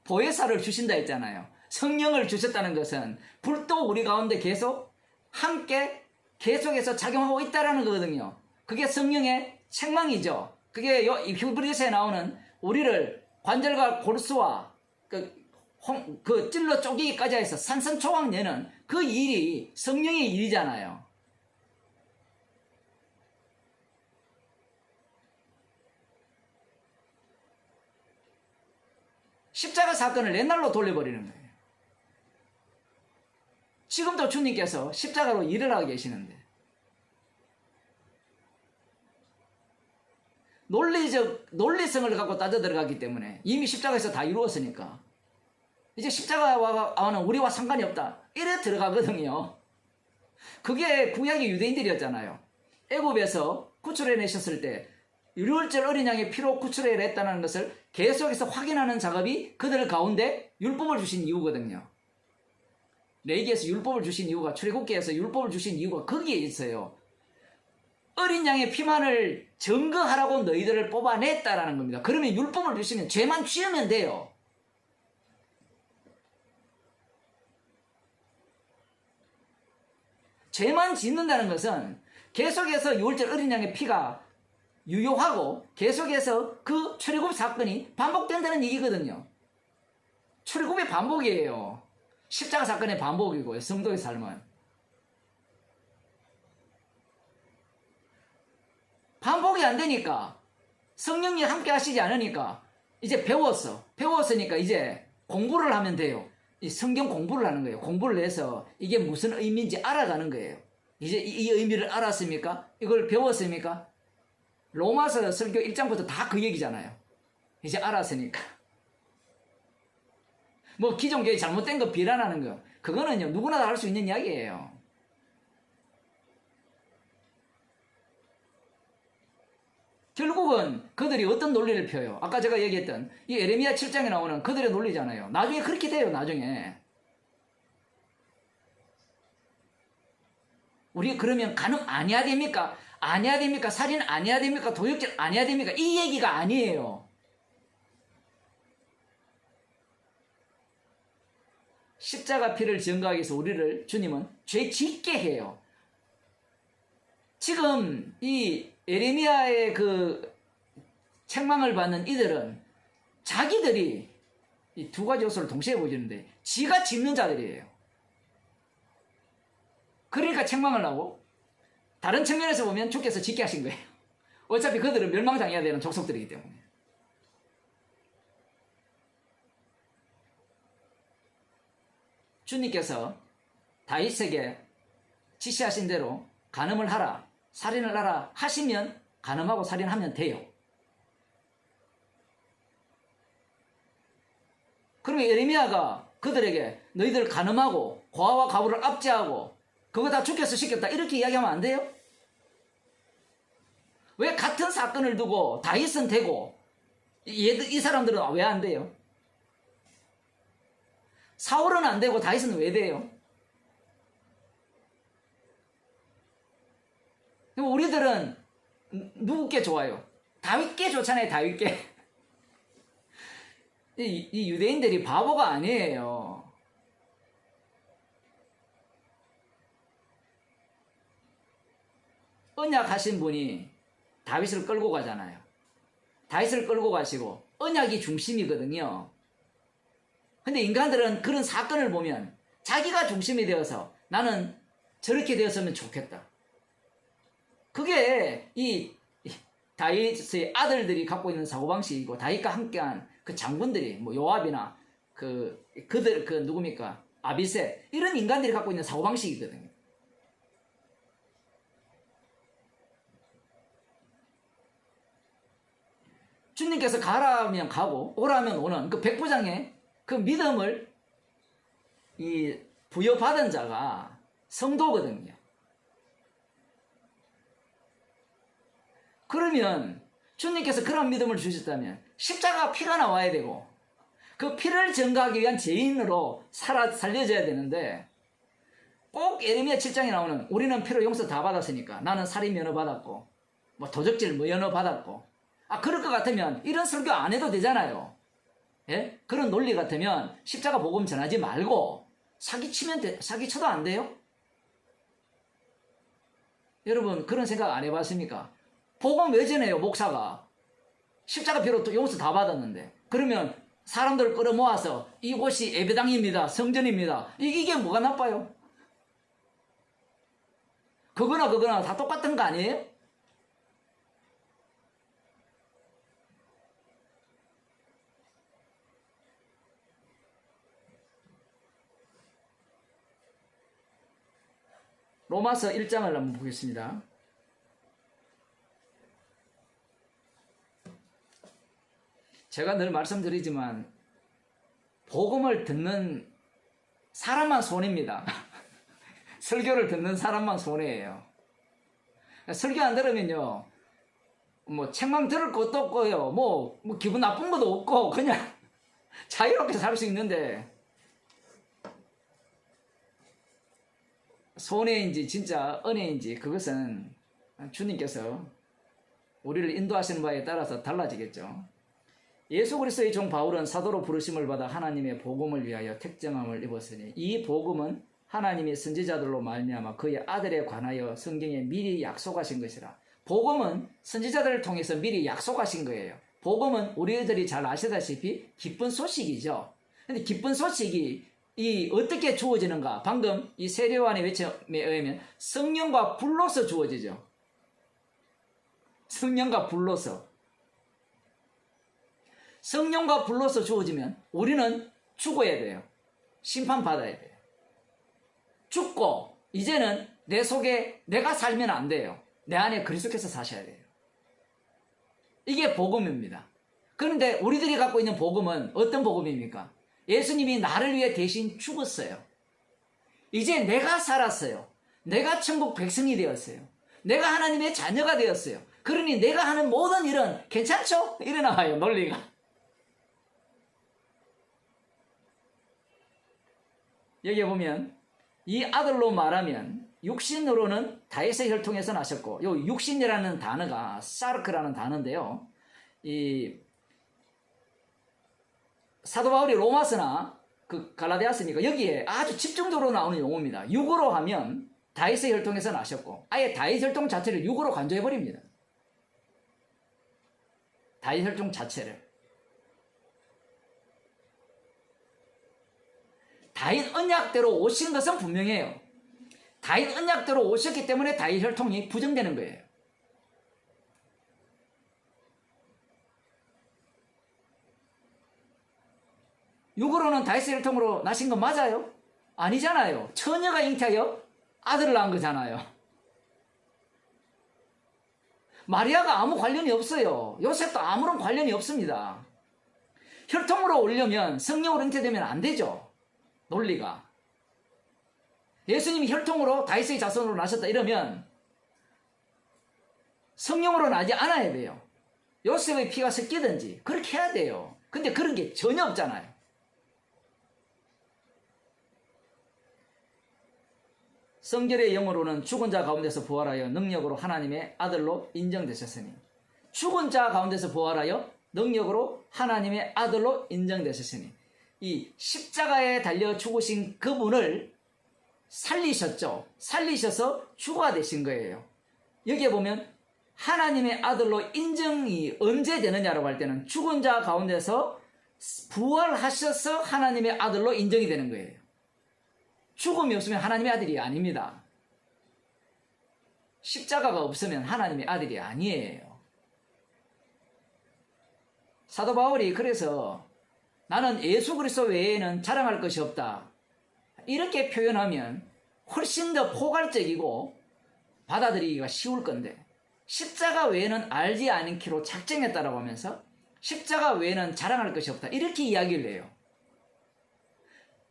보혜사를 주신다 했잖아요. 성령을 주셨다는 것은 불도 우리 가운데 계속 함께 계속해서 작용하고 있다는 거거든요. 그게 성령의 책망이죠. 그게 히브리서에 나오는 우리를 관절과 골수와 그 찔러 쪼개기까지 해서 산산초각 내는 그 일이 성령의 일이잖아요. 십자가 사건을 옛날로 돌려버리는 거예요. 지금도 주님께서 십자가로 일을 하고 계시는데 논리성을 갖고 따져 들어가기 때문에 이미 십자가에서 다 이루었으니까 이제 십자가와는 우리와 상관이 없다. 이래 들어가거든요. 그게 구약의 유대인들이었잖아요. 애굽에서 구출해내셨을 때 유월절 어린 양의 피로 구출해냈다는 것을 계속해서 확인하는 작업이 그들 가운데 율법을 주신 이유거든요. 레위기에서 율법을 주신 이유가, 출애굽기에서 율법을 주신 이유가 거기에 있어요. 어린 양의 피만을 증거하라고 너희들을 뽑아냈다라는 겁니다. 그러면 율법을 주시면 죄만 지으면 돼요. 죄만 짓는다는 것은 계속해서 유월절 어린 양의 피가 유효하고 계속해서 그 출애굽 사건이 반복된다는 얘기거든요. 출애굽의 반복이에요. 십자가 사건의 반복이고요. 성도의 삶은. 반복이 안 되니까 성령이 함께 하시지 않으니까 이제 배웠으니까 이제 공부를 하면 돼요. 이 성경 공부를 하는 거예요. 공부를 해서 이게 무슨 의미인지 알아가는 거예요. 이제 이 의미를 알았습니까? 이걸 배웠습니까? 로마서 설교 1장부터 다 그 얘기잖아요. 이제 알았으니까. 뭐 기존 교회 잘못된 거 비난하는 거, 그거는요 누구나 다 할 수 있는 이야기예요. 결국은 그들이 어떤 논리를 펴요? 아까 제가 얘기했던 이 에레미야 7장에 나오는 그들의 논리잖아요. 나중에 그렇게 돼요. 나중에 우리 그러면 간음 아니야 됩니까? 아니야 됩니까? 살인 아니야 됩니까? 도둑질 아니야 됩니까? 이 얘기가 아니에요. 십자가 피를 증거하기 위해서 우리를 주님은 죄 짓게 해요. 지금 이 에레미야의 그 책망을 받는 이들은 자기들이 이 두 가지 요소를 동시에 보여주는데 지가 짓는 자들이에요. 그러니까 책망을 하고, 다른 측면에서 보면 주께서 짓게 하신 거예요. 어차피 그들은 멸망당해야 되는 족속들이기 때문에. 주님께서 다윗에게 지시하신 대로 간음을 하라, 살인을 하라 하시면 간음하고 살인하면 돼요. 그러면 에레미야가 그들에게 너희들 간음하고 고아와 가부를 압제하고 그거 다 주께서 시켰다 이렇게 이야기하면 안 돼요? 왜 같은 사건을 두고 다윗은 되고 이 사람들은 왜 안 돼요? 사울은 안 되고 다윗은 왜 돼요? 우리들은 누구께 좋아요? 다윗께 좋잖아요. 다윗께. 이 유대인들이 바보가 아니에요. 언약하신 분이 다윗을 끌고 가잖아요. 다윗을 끌고 가시고 언약이 중심이거든요. 근데 인간들은 그런 사건을 보면 자기가 중심이 되어서 나는 저렇게 되었으면 좋겠다. 그게 이 다윗의 아들들이 갖고 있는 사고방식이고, 다윗과 함께한 그 장군들이 뭐 요압이나 그들 누굽니까? 아비새, 이런 인간들이 갖고 있는 사고방식이거든요. 주님께서 가라면 가고 오라면 오는 그 백부장의 그 믿음을 부여받은 자가 성도거든요. 그러면 주님께서 그런 믿음을 주셨다면 십자가 피가 나와야 되고 그 피를 증거하기 위한 죄인으로 살려져야 되는데, 꼭 에레미야 7장에 나오는 우리는 피로 용서 다 받았으니까 나는 살인 면허 받았고 뭐 도적질 면허 받았고, 그럴 것 같으면 이런 설교 안 해도 되잖아요. 예? 그런 논리 같으면 십자가 복음 전하지 말고 사기쳐도 안 돼요? 여러분 그런 생각 안 해봤습니까? 복음 왜 전해요? 목사가 십자가 피로 용서 다 받았는데, 그러면 사람들을 끌어모아서 이곳이 예배당입니다, 성전입니다, 이게 뭐가 나빠요? 그거나 다 똑같은 거 아니에요? 로마서 1장을 한번 보겠습니다. 제가 늘 말씀드리지만 복음을 듣는 사람만 손해입니다. 설교를 듣는 사람만 손해예요. 설교 안 들으면요, 뭐 책망 들을 것도 없고요, 뭐 기분 나쁜 것도 없고 그냥 자유롭게 살 수 있는데, 손해인지 진짜 은혜인지 그것은 주님께서 우리를 인도하시는 바에 따라서 달라지겠죠. 예수 그리스도의 종 바울은 사도로 부르심을 받아 하나님의 복음을 위하여 택정함을 입었으니 이 복음은 하나님의 선지자들로 말미암아 그의 아들에 관하여 성경에 미리 약속하신 것이라. 복음은 선지자들을 통해서 미리 약속하신 거예요. 복음은 우리들이 잘 아시다시피 기쁜 소식이죠. 근데 기쁜 소식이 어떻게 주어지는가? 방금 이 세례요한의 외침에 의하면 성령과 불로서 주어지죠. 성령과 불로서. 성령과 불로서 주어지면 우리는 죽어야 돼요. 심판받아야 돼요. 죽고 이제는 내 속에 내가 살면 안 돼요. 내 안에 그리스도께서 사셔야 돼요. 이게 복음입니다. 그런데 우리들이 갖고 있는 복음은 어떤 복음입니까? 예수님이 나를 위해 대신 죽었어요. 이제 내가 살았어요. 내가 천국 백성이 되었어요. 내가 하나님의 자녀가 되었어요. 그러니 내가 하는 모든 일은 괜찮죠? 이래 나와요, 논리가. 여기 보면 이 아들로 말하면 육신으로는 다윗의 혈통에서 나셨고, 요 육신이라는 단어가 사르크라는 단어인데요. 이 사도 바울이 로마서나 그 갈라디아서니까 여기에 아주 집중적으로 나오는 용어입니다. 육으로 하면 다윗의 혈통에서 나셨고, 아예 다윗 혈통 자체를 육으로 간주해 버립니다. 다윗 혈통 자체를. 다윗 언약대로 오신 것은 분명해요. 다윗 언약대로 오셨기 때문에 다윗 혈통이 부정되는 거예요. 육으로는 다윗의 혈통으로 나신 건 맞아요? 아니잖아요. 처녀가 잉태하여 아들을 낳은 거잖아요. 마리아가 아무 관련이 없어요. 요셉도 아무런 관련이 없습니다. 혈통으로 오려면 성령으로 잉태되면 안 되죠. 논리가. 예수님이 혈통으로 다윗의 자손으로 나셨다 이러면 성령으로 나지 않아야 돼요. 요셉의 피가 섞이든지 그렇게 해야 돼요. 근데 그런 게 전혀 없잖아요. 성결의 영으로는 죽은 자 가운데서 부활하여 능력으로 하나님의 아들로 인정되셨으니, 죽은 자 가운데서 부활하여 능력으로 하나님의 아들로 인정되셨으니, 이 십자가에 달려 죽으신 그분을 살리셨죠. 살리셔서 주가 되신 거예요. 여기에 보면 하나님의 아들로 인정이 언제 되느냐라고 할 때는 죽은 자 가운데서 부활하셔서 하나님의 아들로 인정이 되는 거예요. 죽음이 없으면 하나님의 아들이 아닙니다. 십자가가 없으면 하나님의 아들이 아니에요. 사도 바울이 그래서 나는 예수 그리스도 외에는 자랑할 것이 없다, 이렇게 표현하면 훨씬 더 포괄적이고 받아들이기가 쉬울 건데, 십자가 외에는 알지 않기로 작정했다라고 하면서 십자가 외에는 자랑할 것이 없다, 이렇게 이야기를 해요.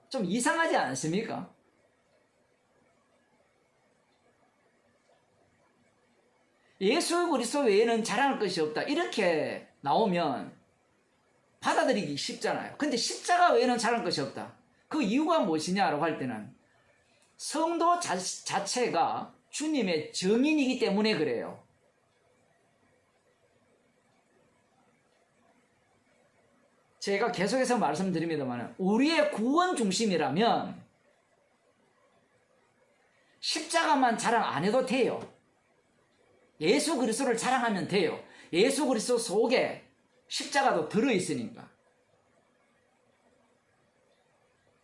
좀 이상하지 않습니까? 예수 그리스도 외에는 자랑할 것이 없다, 이렇게 나오면 받아들이기 쉽잖아요. 근데 십자가 외에는 자랑할 것이 없다, 그 이유가 무엇이냐라고 할 때는 성도 자체가 주님의 증인이기 때문에 그래요. 제가 계속해서 말씀드립니다만, 우리의 구원 중심이라면 십자가만 자랑 안 해도 돼요. 예수 그리스도를 자랑하면 돼요. 예수 그리스도 속에 십자가도 들어있으니까.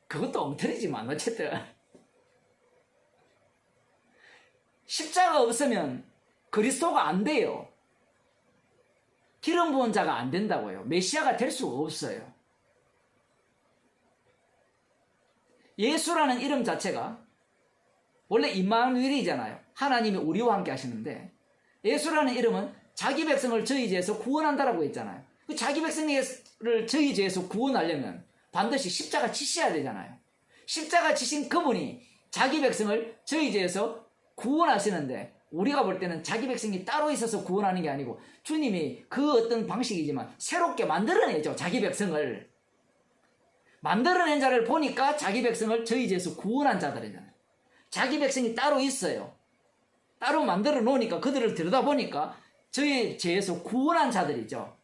그것도 엉터리지만 어쨌든 십자가 없으면 그리스도가 안 돼요. 기름 부은 자가 안 된다고요. 메시아가 될 수가 없어요. 예수라는 이름 자체가 원래 임마누엘이잖아요. 하나님이 우리와 함께 하시는데, 예수라는 이름은 자기 백성을 저희 죄에서 구원한다라고 했잖아요. 그 자기 백성을 저희 죄에서 구원하려면 반드시 십자가 지셔야 되잖아요. 십자가 지신 그분이 자기 백성을 저희 죄에서 구원하시는데, 우리가 볼 때는 자기 백성이 따로 있어서 구원하는 게 아니고 주님이 그 어떤 방식이지만 새롭게 만들어내죠. 자기 백성을 만들어낸 자를 보니까 자기 백성을 저희 죄에서 구원한 자들이잖아요. 자기 백성이 따로 있어요. 따로 만들어 놓으니까 그들을 들여다보니까 저희 죄에서 구원한 자들이죠.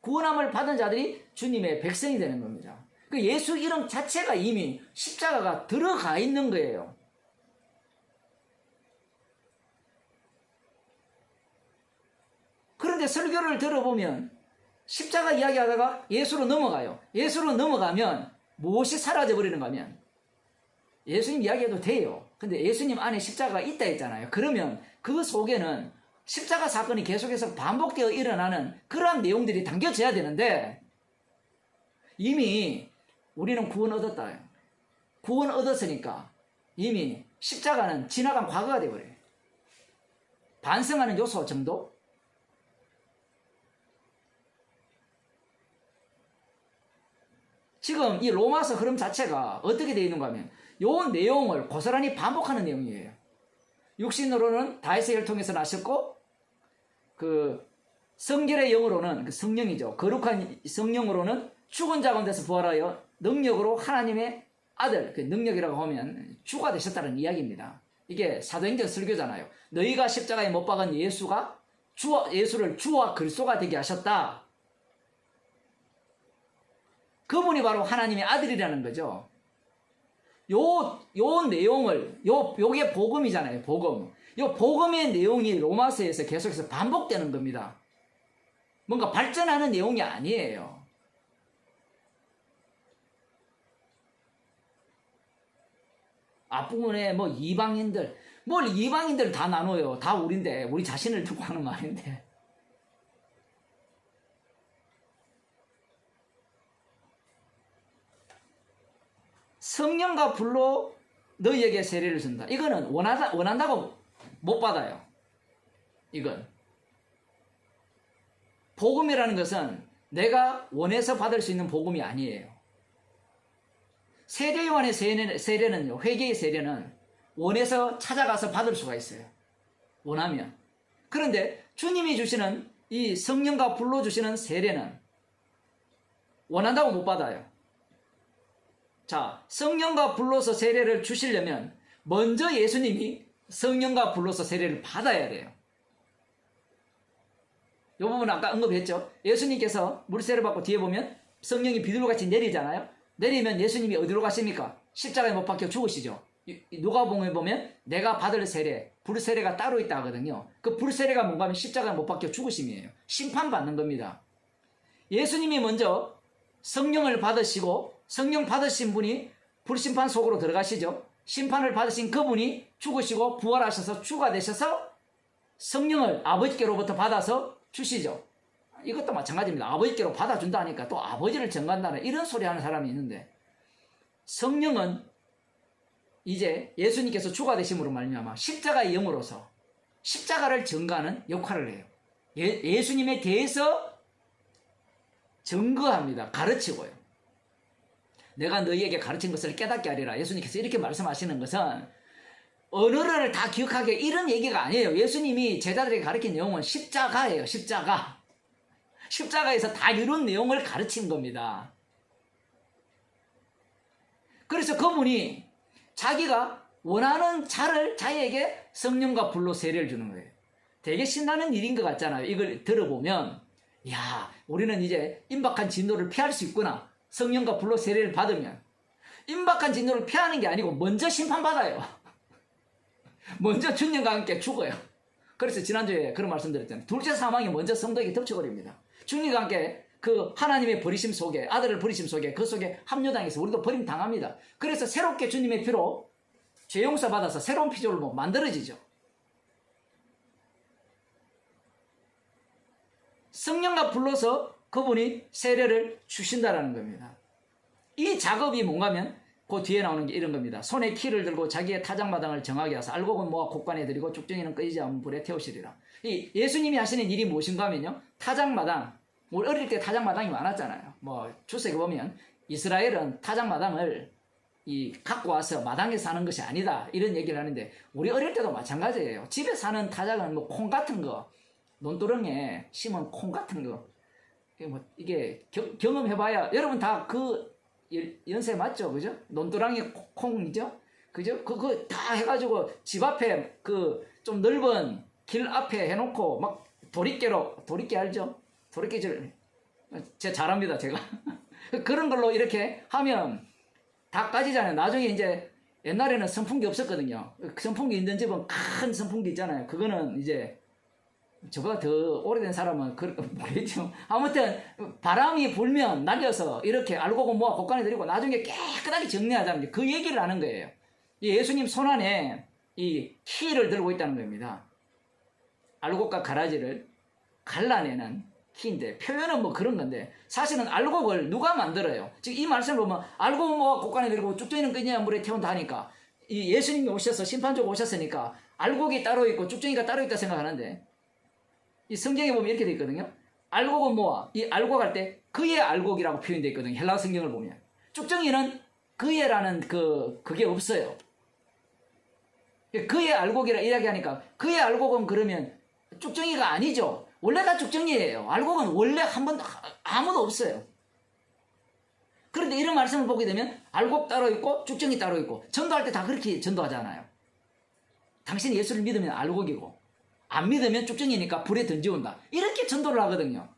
구원함을 받은 자들이 주님의 백성이 되는 겁니다. 그 예수 이름 자체가 이미 십자가가 들어가 있는 거예요. 그런데 설교를 들어보면 십자가 이야기하다가 예수로 넘어가요. 예수로 넘어가면 무엇이 사라져버리는가 하면 예수님 이야기해도 돼요. 근데 예수님 안에 십자가가 있다 했잖아요. 그러면 그 속에는 십자가 사건이 계속해서 반복되어 일어나는 그러한 내용들이 담겨져야 되는데 이미 우리는 구원 얻었다. 구원 얻었으니까 이미 십자가는 지나간 과거가 되어버려요. 반성하는 요소 정도? 지금 이 로마서 흐름 자체가 어떻게 되어 있는가 하면 요 내용을 고스란히 반복하는 내용이에요. 육신으로는 다윗의 혈통에서 나셨고 그 성결의 영으로는 그 성령이죠. 거룩한 성령으로는 죽은 자 가운데서 부활하여 능력으로 하나님의 아들, 그 능력이라고 하면 주가 되셨다는 이야기입니다. 이게 사도행전 설교잖아요. 너희가 십자가에 못 박은 예수가 예수를 주와 그리스도가 되게 하셨다. 그분이 바로 하나님의 아들이라는 거죠. 요 내용을, 요게 복음이잖아요, 복음. 요 복음의 내용이 로마서에서 계속해서 반복되는 겁니다. 뭔가 발전하는 내용이 아니에요. 앞부분에 뭐 이방인들, 뭘 이방인들 다 나눠요. 다 우린데, 우리 자신을 두고 하는 말인데. 성령과 불로 너희에게 세례를 준다. 이거는 원한다고 못 받아요. 이건. 복음이라는 것은 내가 원해서 받을 수 있는 복음이 아니에요. 세례 요한의 세례는요, 회개의 세례는 원해서 찾아가서 받을 수가 있어요. 원하면. 그런데 주님이 주시는 이 성령과 불로 주시는 세례는 원한다고 못 받아요. 자, 성령과 불로서 세례를 주시려면 먼저 예수님이 성령과 불로서 세례를 받아야 돼요. 이 부분 아까 언급했죠. 예수님께서 물세례를 받고 뒤에 보면 성령이 비둘기같이 내리잖아요. 내리면 예수님이 어디로 가십니까? 십자가에 못 박혀 죽으시죠. 누가복음에 보면 내가 받을 세례, 불세례가 따로 있다 하거든요. 그 불세례가 뭔가 하면 십자가에 못 박혀 죽으심이에요. 심판받는 겁니다. 예수님이 먼저 성령을 받으시고 성령 받으신 분이 불심판 속으로 들어가시죠. 심판을 받으신 그분이 죽으시고 부활하셔서 주가 되셔서 성령을 아버지께로부터 받아서 주시죠. 이것도 마찬가지입니다. 아버지께로 받아준다 하니까 또 아버지를 전가한다는 이런 소리 하는 사람이 있는데 성령은 이제 예수님께서 주가 되심으로 말미암아 십자가의 영으로서 십자가를 전가하는 역할을 해요. 예수님에 대해서 증거합니다. 가르치고요. 내가 너희에게 가르친 것을 깨닫게 하리라. 예수님께서 이렇게 말씀하시는 것은 언어를 다 기억하게 이런 얘기가 아니에요. 예수님이 제자들에게 가르친 내용은 십자가예요. 십자가. 십자가에서 다 이런 내용을 가르친 겁니다. 그래서 그분이 자기가 원하는 자에게 성령과 불로 세례를 주는 거예요. 되게 신나는 일인 것 같잖아요. 이걸 들어보면 야, 우리는 이제 임박한 진노를 피할 수 있구나. 성령과 불로 세례를 받으면 임박한 진노를 피하는 게 아니고 먼저 심판받아요. 먼저 주님과 함께 죽어요. 그래서 지난주에 그런 말씀 드렸잖아요. 둘째 사망이 먼저 성도에게 덮쳐버립니다. 주님과 함께 그 하나님의 버리심 속에, 아들을 버리심 속에, 그 속에 합류당해서 우리도 버림당합니다. 그래서 새롭게 주님의 피로 죄 용서 받아서 새로운 피조물로 만들어지죠. 성령과 불러서 그분이 세례를 주신다라는 겁니다. 이 작업이 뭔가 하면 그 뒤에 나오는 게 이런 겁니다. 손에 키를 들고 자기의 타작마당을 정하게 하사 알곡은 모아 곡간에 들이고 쭉정이는 끄이지 않은 불에 태우시리라. 이 예수님이 하시는 일이 무엇인가 하면요. 타작마당. 우리 어릴 때 타작마당이 많았잖아요. 뭐 출세기 보면 이스라엘은 타작마당을 갖고 와서 마당에 사는 것이 아니다. 이런 얘기를 하는데 우리 어릴 때도 마찬가지예요. 집에 사는 타작은 뭐 콩 같은 거, 논두렁에 심은 콩 같은 거. 이게 경험해봐야 여러분 다 그 연세 맞죠, 그죠? 논두렁이 콩이죠, 그죠? 그거 다 해가지고 집 앞에 그 좀 넓은 길 앞에 해놓고 막 도리깨 알죠? 도리깨질 제가 잘합니다, 제가. 그런 걸로 이렇게 하면 다 까지잖아요. 나중에 이제 옛날에는 선풍기 없었거든요. 선풍기 있는 집은 큰 선풍기 있잖아요. 그거는 이제 저보다 더 오래된 사람은 모르겠죠. 아무튼 바람이 불면 날려서 이렇게 알곡을 모아 곡간에 들이고 나중에 깨끗하게 정리하자는 그 얘기를 하는 거예요. 예수님 손안에 이 키를 들고 있다는 겁니다. 알곡과 가라지를 갈라내는 키인데 표현은 뭐 그런 건데 사실은 알곡을 누가 만들어요? 지금 이 말씀을 보면 알곡을 모아 곡간에 들이고 쭉정이는 끄냐 물에 태운다 하니까 이 예수님이 오셔서 심판주가 오셨으니까 알곡이 따로 있고 쭉정이가 따로 있다 생각하는데 이 성경에 보면 이렇게 되어 있거든요. 알곡은 모아. 이 알곡 할 때 그의 알곡이라고 표현되어 있거든요. 헬라 성경을 보면. 쭉정이는 그의라는 그게 없어요. 그의 알곡이라 이야기하니까 그의 알곡은 그러면 쭉정이가 아니죠. 원래가 쭉정이에요. 알곡은 원래 한 번도 아무도 없어요. 그런데 이런 말씀을 보게 되면 알곡 따로 있고 쭉정이 따로 있고 전도할 때 다 그렇게 전도하잖아요. 당신이 예수를 믿으면 알곡이고 안 믿으면 쭉정이니까 불에 던져온다. 이렇게 전도를 하거든요.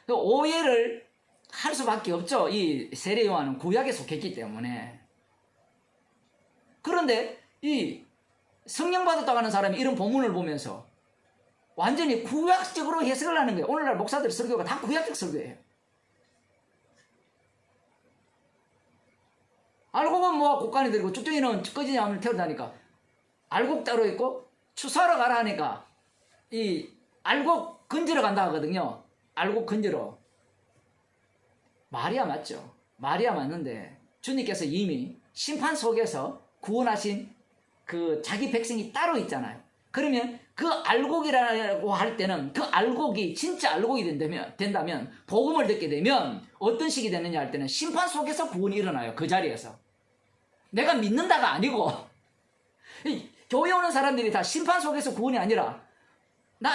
오해를 할 수밖에 없죠. 이 세례 요한은 구약에 속했기 때문에. 그런데 이 성령 받았다고 하는 사람이 이런 본문을 보면서 완전히 구약적으로 해석을 하는 거예요. 오늘날 목사들 설교가 다 구약적 설교예요. 알곡은 모아 곡간에 들고 쭉정이는 꺼지냐 하면 태운다니까 알곡 따로 있고 추수하러 가라 하니까 이 알곡 건지러 간다 하거든요. 알곡 건지러. 마리아 맞죠? 마리아 맞는데 주님께서 이미 심판 속에서 구원하신 그 자기 백성이 따로 있잖아요. 그러면 그 알곡이라고 할 때는 그 알곡이 진짜 알곡이 된다면 복음을 듣게 되면 어떤 식이 되느냐 할 때는 심판 속에서 구원이 일어나요. 그 자리에서. 내가 믿는다가 아니고 교회 오는 사람들이 다 심판 속에서 구원이 아니라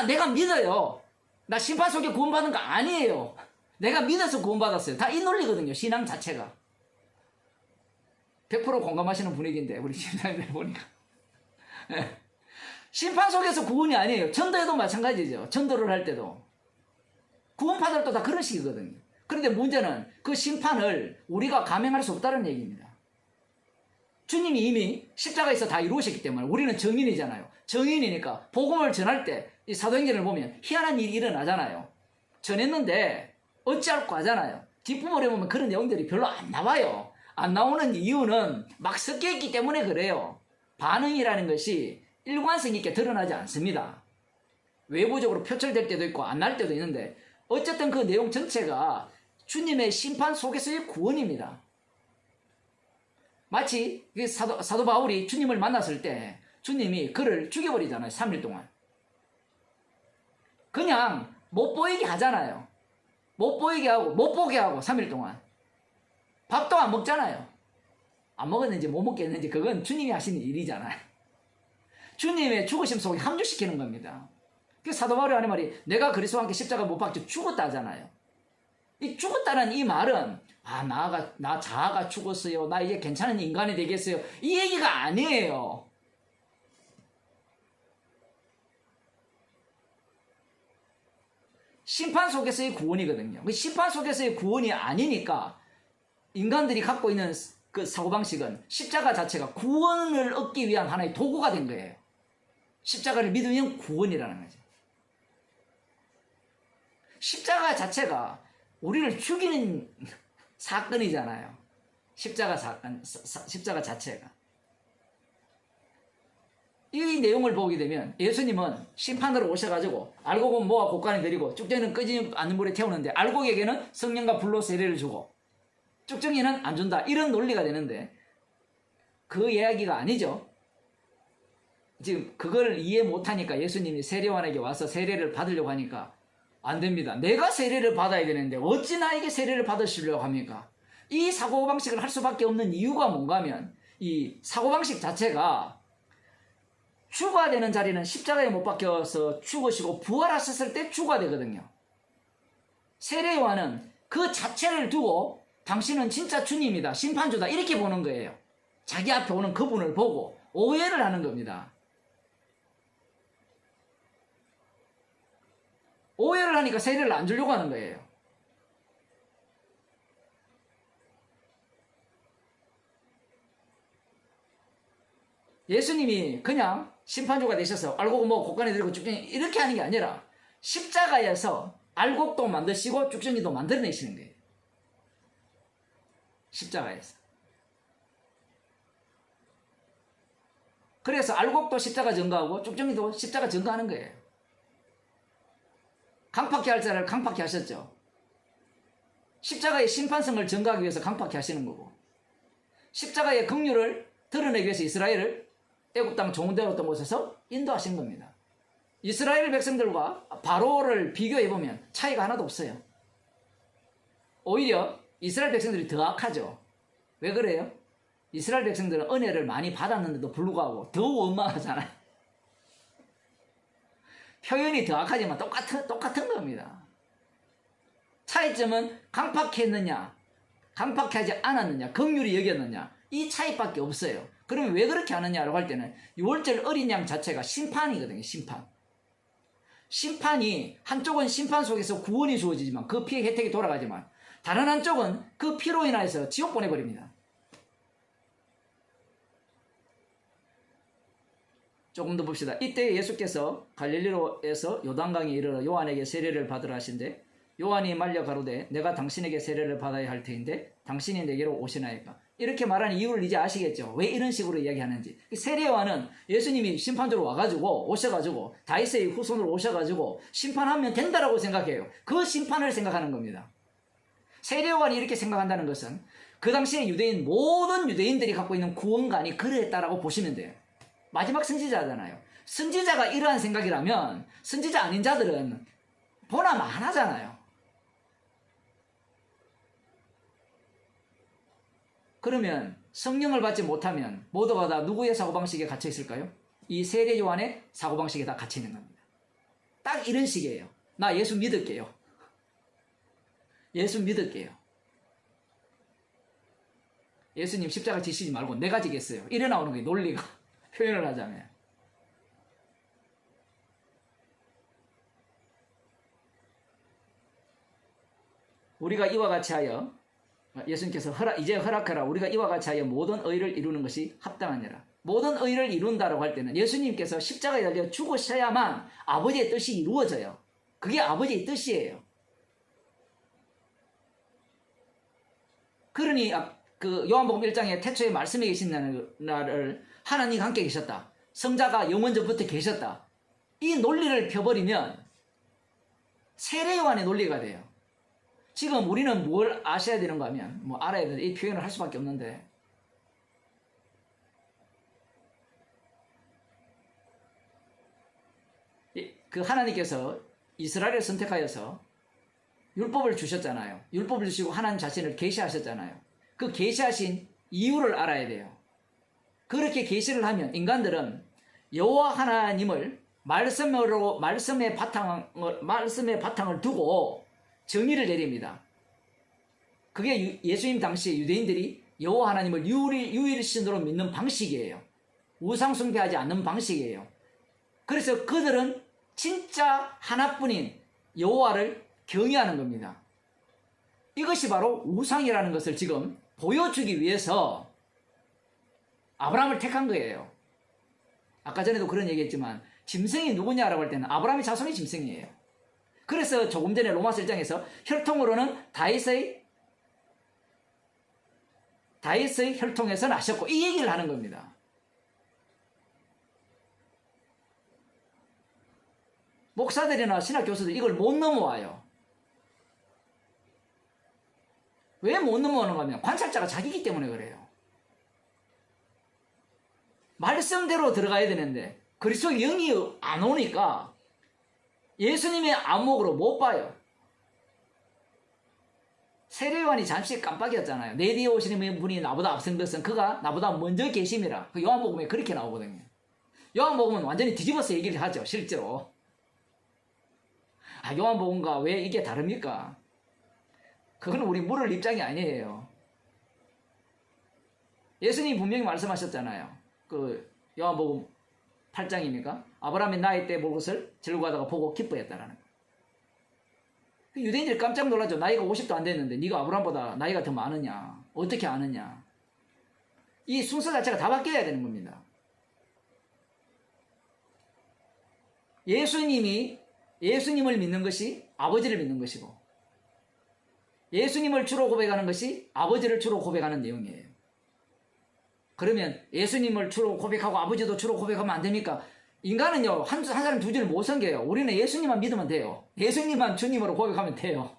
내가 믿어요. 나 심판 속에 구원받은 거 아니에요. 내가 믿어서 구원받았어요. 다 이 논리거든요. 신앙 자체가. 100% 공감하시는 분위기인데 우리 신앙들 보니까. 심판 속에서 구원이 아니에요. 전도에도 마찬가지죠. 전도를 할 때도. 구원파들도 다 그런 식이거든요. 그런데 문제는 그 심판을 우리가 감행할 수 없다는 얘기입니다. 주님이 이미 십자가에서 다 이루으셨기 때문에 우리는 정인이잖아요. 정인이니까 복음을 전할 때 이 사도행전을 보면 희한한 일이 일어나잖아요. 전했는데 어찌할까 하잖아요. 뒷부분에 보면 그런 내용들이 별로 안 나와요. 안 나오는 이유는 막 섞여있기 때문에 그래요. 반응이라는 것이 일관성 있게 드러나지 않습니다. 외부적으로 표출될 때도 있고 안 날 때도 있는데 어쨌든 그 내용 전체가 주님의 심판 속에서의 구원입니다. 마치 사도 바울이 주님을 만났을 때 주님이 그를 죽여버리잖아요. 3일 동안. 그냥 못 보이게 하잖아요. 못 보이게 하고 못 보게 하고 3일 동안. 밥도 안 먹잖아요. 안 먹었는지 못 먹겠는지 그건 주님이 하시는 일이잖아요. 주님의 죽으심 속에 함유시키는 겁니다. 그래서 사도 바울이 하는 말이 내가 그리스도와 함께 십자가 못 박혀 죽었다 하잖아요. 이 죽었다는 이 말은 나 자아가 죽었어요. 나 이제 괜찮은 인간이 되겠어요. 이 얘기가 아니에요. 심판 속에서의 구원이거든요. 심판 속에서의 구원이 아니니까 인간들이 갖고 있는 그 사고방식은 십자가 자체가 구원을 얻기 위한 하나의 도구가 된 거예요. 십자가를 믿으면 구원이라는 거죠. 십자가 자체가 우리를 죽이는 사건이잖아요. 십자가 사건, 십자가 자체가. 이 내용을 보게 되면 예수님은 심판으로 오셔가지고 알곡은 모아 곡간에 들이고 쭉정이는 끄지 않는 물에 태우는데 알곡에게는 성령과 불로 세례를 주고 쭉정이는 안 준다. 이런 논리가 되는데 그 이야기가 아니죠. 지금 그걸 이해 못하니까 예수님이 세례요한에게 와서 세례를 받으려고 하니까 안 됩니다. 내가 세례를 받아야 되는데 어찌 나에게 세례를 받으시려고 합니까? 이 사고방식을 할 수밖에 없는 이유가 뭔가 하면 이 사고방식 자체가 주가 되는 자리는 십자가에 못 박혀서 죽으시고 부활하셨을 때 주가 되거든요. 세례요한은 그 자체를 두고 당신은 진짜 주님이다, 심판주다 이렇게 보는 거예요. 자기 앞에 오는 그분을 보고 오해를 하는 겁니다. 오해를 말을 하니까 세례를 안 주려고 하는 거예요. 예수님이 그냥 심판주가 되셔서 알곡 뭐 곡간에 들고 쭉정이 이렇게 하는 게 아니라 십자가에서 알곡도 만드시고 쭉정이도 만들어내시는 거예요. 십자가에서. 그래서 알곡도 십자가 증거하고 쭉정이도 십자가 증거하는 거예요. 강팍히 할 자를 강팍히 하셨죠. 십자가의 심판성을 증거하기 위해서 강팍히 하시는 거고, 십자가의 긍휼을 드러내기 위해서 이스라엘을 애굽 땅 좋은 데로 어떤 곳에서 인도하신 겁니다. 이스라엘 백성들과 바로를 비교해보면 차이가 하나도 없어요. 오히려 이스라엘 백성들이 더 악하죠. 왜 그래요? 이스라엘 백성들은 은혜를 많이 받았는데도 불구하고 더 원망하잖아요. 표현이 더 악하지만 똑같은 겁니다. 차이점은 강팍히 했느냐, 강팍히 하지 않았느냐, 긍휼히 여겼느냐, 이 차이밖에 없어요. 그러면 왜 그렇게 하느냐라고 할 때는 유월절 어린 양 자체가 심판이거든요. 심판. 심판이 한쪽은 심판 속에서 구원이 주어지지만 그 피의 혜택이 돌아가지만 다른 한쪽은 그 피로 인해서 지옥 보내버립니다. 조금 더 봅시다. 이때 예수께서 갈릴리로에서 요단강에 이르러 요한에게 세례를 받으라 하신데 요한이 말려 가로되 내가 당신에게 세례를 받아야 할 터인데 당신이 내게로 오시나이까. 이렇게 말하는 이유를 이제 아시겠죠? 왜 이런 식으로 이야기하는지. 세례 요한은 예수님이 심판주로 와가지고 오셔가지고 다윗의 후손으로 오셔가지고 심판하면 된다라고 생각해요. 그 심판을 생각하는 겁니다. 세례 요한이 이렇게 생각한다는 것은 그 당시에 모든 유대인들이 갖고 있는 구원관이 그랬다라고 보시면 돼요. 마지막 선지자잖아요. 선지자가 이러한 생각이라면 선지자 아닌 자들은 보나 마나잖아요. 그러면 성령을 받지 못하면 모두가 다 누구의 사고방식에 갇혀 있을까요? 이 세례 요한의 사고방식에 다 갇혀 있는 겁니다. 딱 이런 식이에요. 나 예수 믿을게요. 예수 믿을게요. 예수님 십자가 지시지 말고 내가 지겠어요. 이래 나오는 거예요. 논리가. 표현을 하자면. 우리가 이와 같이 하여 예수님께서 이제 허락하라. 우리가 이와 같이 하여 모든 의를 이루는 것이 합당하니라. 모든 의를 이룬다라고 할 때는 예수님께서 십자가에 달려 죽으셔야만 아버지의 뜻이 이루어져요. 그게 아버지의 뜻이에요. 그러니 그 요한복음 1장에 태초에 말씀에 계신 나를 하나님과 함께 계셨다. 성자가 영원전부터 계셨다. 이 논리를 펴버리면 세례 요한의 논리가 돼요. 지금 우리는 뭘 아셔야 되는가 하면 뭐 알아야 되는데 이 표현을 할 수밖에 없는데 그 하나님께서 이스라엘을 선택하여서 율법을 주셨잖아요. 율법을 주시고 하나님 자신을 계시하셨잖아요. 그 계시하신 이유를 알아야 돼요. 그렇게 계시를 하면 인간들은 여호와 하나님을 말씀의 바탕을 두고 정의를 내립니다. 그게 예수님 당시에 유대인들이 여호와 하나님을 유일신으로 믿는 방식이에요. 우상 숭배하지 않는 방식이에요. 그래서 그들은 진짜 하나뿐인 여호와를 경외하는 겁니다. 이것이 바로 우상이라는 것을 지금 보여주기 위해서 아브라함을 택한 거예요. 아까 전에도 그런 얘기했지만 짐승이 누구냐라고 할 때는 아브라함의 자손이 짐승이에요. 그래서 조금 전에 로마서 1장에서 혈통으로는 다윗의 혈통에서 나셨고 이 얘기를 하는 겁니다. 목사들이나 신학 교수들 이걸 못 넘어와요. 왜 못 넘어오는가 하면 관찰자가 자기이기 때문에 그래요. 말씀대로 들어가야 되는데 그리스도의 영이 안 오니까 예수님의 안목으로 못 봐요. 세례요한이 잠시 깜빡이었잖아요. 내 뒤에 오시는 분이 나보다 앞선 것은 그가 나보다 먼저 계심이라. 그 요한복음에 그렇게 나오거든요. 요한복음은 완전히 뒤집어서 얘기를 하죠. 실제로. 요한복음과 왜 이게 다릅니까? 그건 우리 물을 입장이 아니에요. 예수님이 분명히 말씀하셨잖아요. 그 요한복음 8장입니까? 아브라함이 나이 때 볼 것을 즐거워하다가 보고 기뻐했다라는 거. 유대인들이 깜짝 놀라죠. 나이가 50도 안 됐는데 네가 아브라함보다 나이가 더 많으냐? 어떻게 아느냐? 이 순서 자체가 다 바뀌어야 되는 겁니다. 예수님을 믿는 것이 아버지를 믿는 것이고, 예수님을 주로 고백하는 것이 아버지를 주로 고백하는 내용이에요. 그러면 예수님을 주로 고백하고 아버지도 주로 고백하면 안 됩니까? 인간은요, 한 사람 두 줄을 못 섬겨요. 우리는 예수님만 믿으면 돼요. 예수님만 주님으로 고백하면 돼요.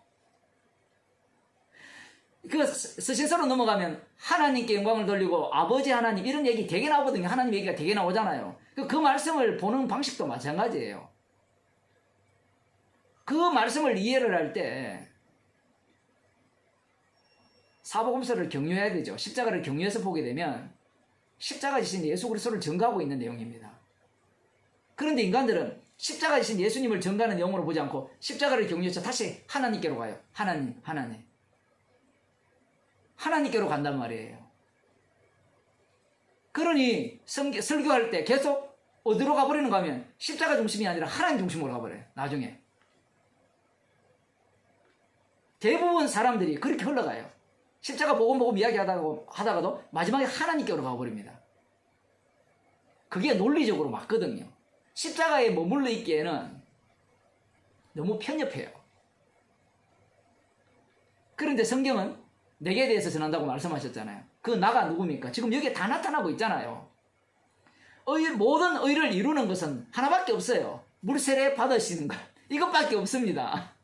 그 서신서로 넘어가면 하나님께 영광을 돌리고 아버지 하나님 이런 얘기 되게 나오거든요. 하나님 얘기가 되게 나오잖아요. 그 말씀을 보는 방식도 마찬가지예요. 그 말씀을 이해를 할 때 사복음서를 경유해야 되죠. 십자가를 경유해서 보게 되면 십자가 지신 예수 그리스도를 전가하고 있는 내용입니다. 그런데 인간들은 십자가 지신 예수님을 전가하는 내용으로 보지 않고 십자가를 경유해서 다시 하나님께로 가요. 하나님께로 간단 말이에요. 그러니 설교할 때 계속 어디로 가버리는가 하면 십자가 중심이 아니라 하나님 중심으로 가버려요. 나중에 대부분 사람들이 그렇게 흘러가요. 십자가 복음 이야기하다가도 마지막에 하나님께로 가버립니다. 그게 논리적으로 맞거든요. 십자가에 머물러 있기에는 너무 편협해요. 그런데 성경은 내게 대해서 전한다고 말씀하셨잖아요. 그 나가 누굽니까? 지금 여기에 다 나타나고 있잖아요. 모든 의를 이루는 것은 하나밖에 없어요. 물세례 받으시는 것. 이것밖에 없습니다.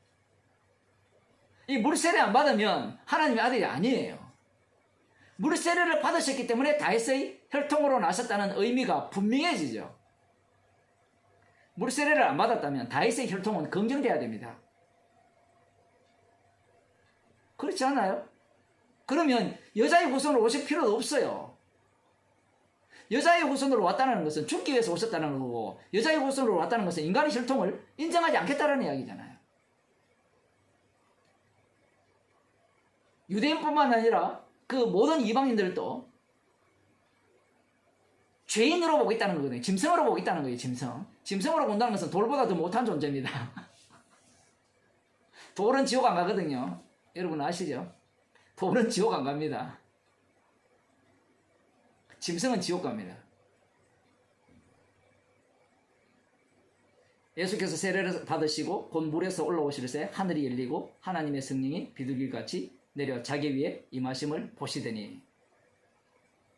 이 물세례 안 받으면 하나님의 아들이 아니에요. 물세례를 받으셨기 때문에 다윗의 혈통으로 나셨다는 의미가 분명해지죠. 물세례를 안 받았다면 다윗의 혈통은 검증돼야 됩니다. 그렇지 않아요? 그러면 여자의 후손으로 오실 필요도 없어요. 여자의 후손으로 왔다는 것은 죽기 위해서 오셨다는 거고, 여자의 후손으로 왔다는 것은 인간의 혈통을 인정하지 않겠다는 이야기잖아요. 유대인뿐만 아니라 그 모든 이방인들도 죄인으로 보고 있다는 거거든요. 짐승으로 보고 있다는 거예요. 짐승으로 본다는 것은 돌보다 더 못한 존재입니다. 돌은 지옥 안 가거든요. 여러분 아시죠? 돌은 지옥 안 갑니다. 짐승은 지옥 갑니다. 예수께서 세례를 받으시고 곧 물에서 올라오시르새 하늘이 열리고 하나님의 성령이 비둘기같이 내려 자기 위에 임하심을 보시더니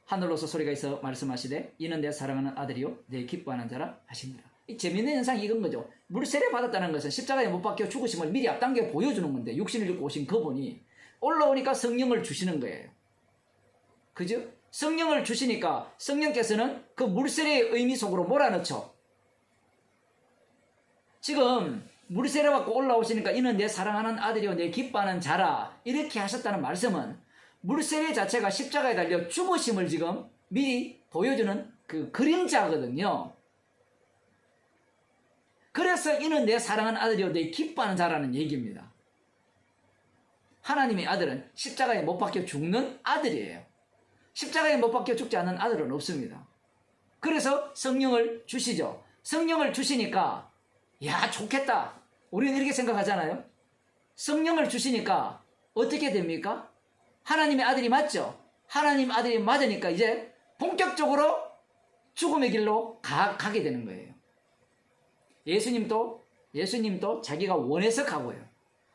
하늘로서 소리가 있어 말씀하시되 이는 내 사랑하는 아들이요 내 기뻐하는 자라 하시니라. 이 재미있는 현상이 이건 거죠. 물세례 받았다는 것은 십자가에 못 박혀 죽으심을 미리 앞당겨 보여주는 건데, 육신을 입고 오신 그분이 올라오니까 성령을 주시는 거예요. 그죠? 성령을 주시니까 성령께서는 그 물세례의 의미 속으로 몰아넣죠. 지금 물세례 받고 올라오시니까 이는 내 사랑하는 아들이요 내 기뻐하는 자라 이렇게 하셨다는 말씀은 물세례 자체가 십자가에 달려 죽으심을 지금 미리 보여주는 그 그림자거든요. 그래서 이는 내 사랑하는 아들이요 내 기뻐하는 자라는 얘기입니다. 하나님의 아들은 십자가에 못 박혀 죽는 아들이에요. 십자가에 못 박혀 죽지 않는 아들은 없습니다. 그래서 성령을 주시죠. 성령을 주시니까 야 좋겠다. 우리는 이렇게 생각하잖아요. 성령을 주시니까 어떻게 됩니까? 하나님의 아들이 맞죠? 하나님 아들이 맞으니까 이제 본격적으로 죽음의 길로 가게 되는 거예요. 예수님도 자기가 원해서 가고요.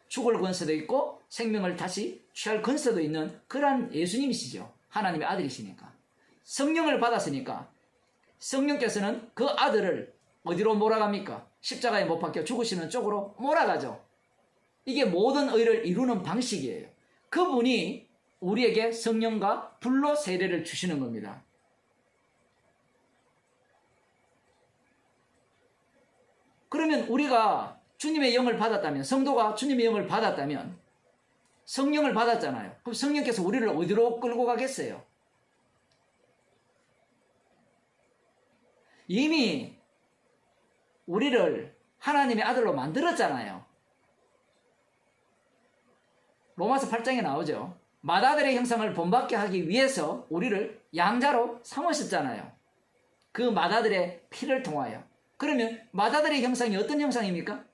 죽을 권세도 있고 생명을 다시 취할 권세도 있는 그러한 예수님이시죠. 하나님의 아들이시니까. 성령을 받았으니까 성령께서는 그 아들을 어디로 몰아갑니까? 십자가에 못 박혀 죽으시는 쪽으로 몰아가죠. 이게 모든 의를 이루는 방식이에요. 그분이 우리에게 성령과 불로 세례를 주시는 겁니다. 그러면 우리가 주님의 영을 받았다면, 성도가 주님의 영을 받았다면 성령을 받았잖아요. 그럼 성령께서 우리를 어디로 끌고 가겠어요? 이미 우리를 하나님의 아들로 만들었잖아요. 로마서 8장에 나오죠. 맏아들의 형상을 본받게 하기 위해서 우리를 양자로 삼으셨잖아요. 그 맏아들의 피를 통하여. 그러면 맏아들의 형상이 어떤 형상입니까?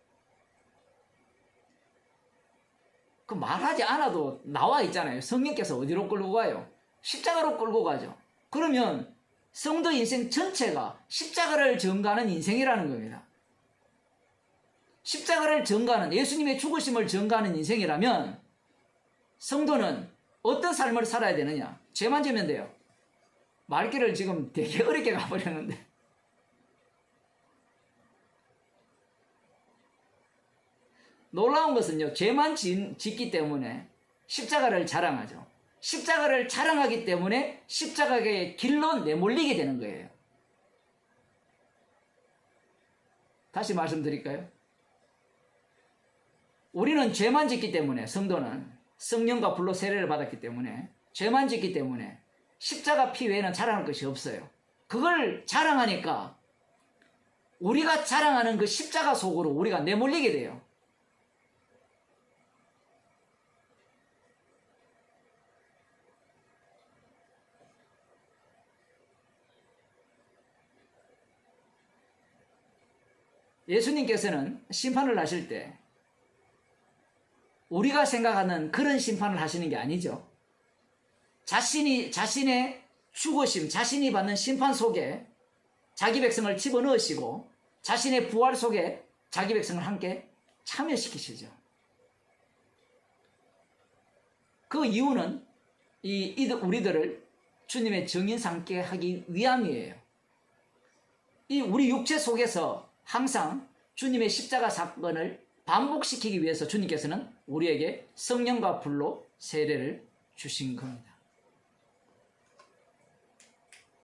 그 말하지 않아도 나와 있잖아요. 성령께서 어디로 끌고 가요? 십자가로 끌고 가죠. 그러면 성도 인생 전체가 십자가를 전가하는 인생이라는 겁니다. 십자가를 전가하는, 예수님의 죽으심을 전가하는 인생이라면 성도는 어떤 삶을 살아야 되느냐? 죄만 지면 돼요. 말귀를 지금 되게 어렵게 가버렸는데. 놀라운 것은요, 죄만 짓기 때문에 십자가를 자랑하죠. 십자가를 자랑하기 때문에 십자가의 길로 내몰리게 되는 거예요. 다시 말씀드릴까요? 우리는 죄만 짓기 때문에, 성도는 성령과 불로 세례를 받았기 때문에, 죄만 짓기 때문에 십자가 피 외에는 자랑할 것이 없어요. 그걸 자랑하니까 우리가 자랑하는 그 십자가 속으로 우리가 내몰리게 돼요. 예수님께서는 심판을 하실 때 우리가 생각하는 그런 심판을 하시는 게 아니죠. 자신의 죽으심, 자신이 받는 심판 속에 자기 백성을 집어넣으시고 자신의 부활 속에 자기 백성을 함께 참여시키시죠. 그 이유는 우리들을 주님의 정인 삼게 하기 위함이에요. 이 우리 육체 속에서 항상 주님의 십자가 사건을 반복시키기 위해서 주님께서는 우리에게 성령과 불로 세례를 주신 겁니다.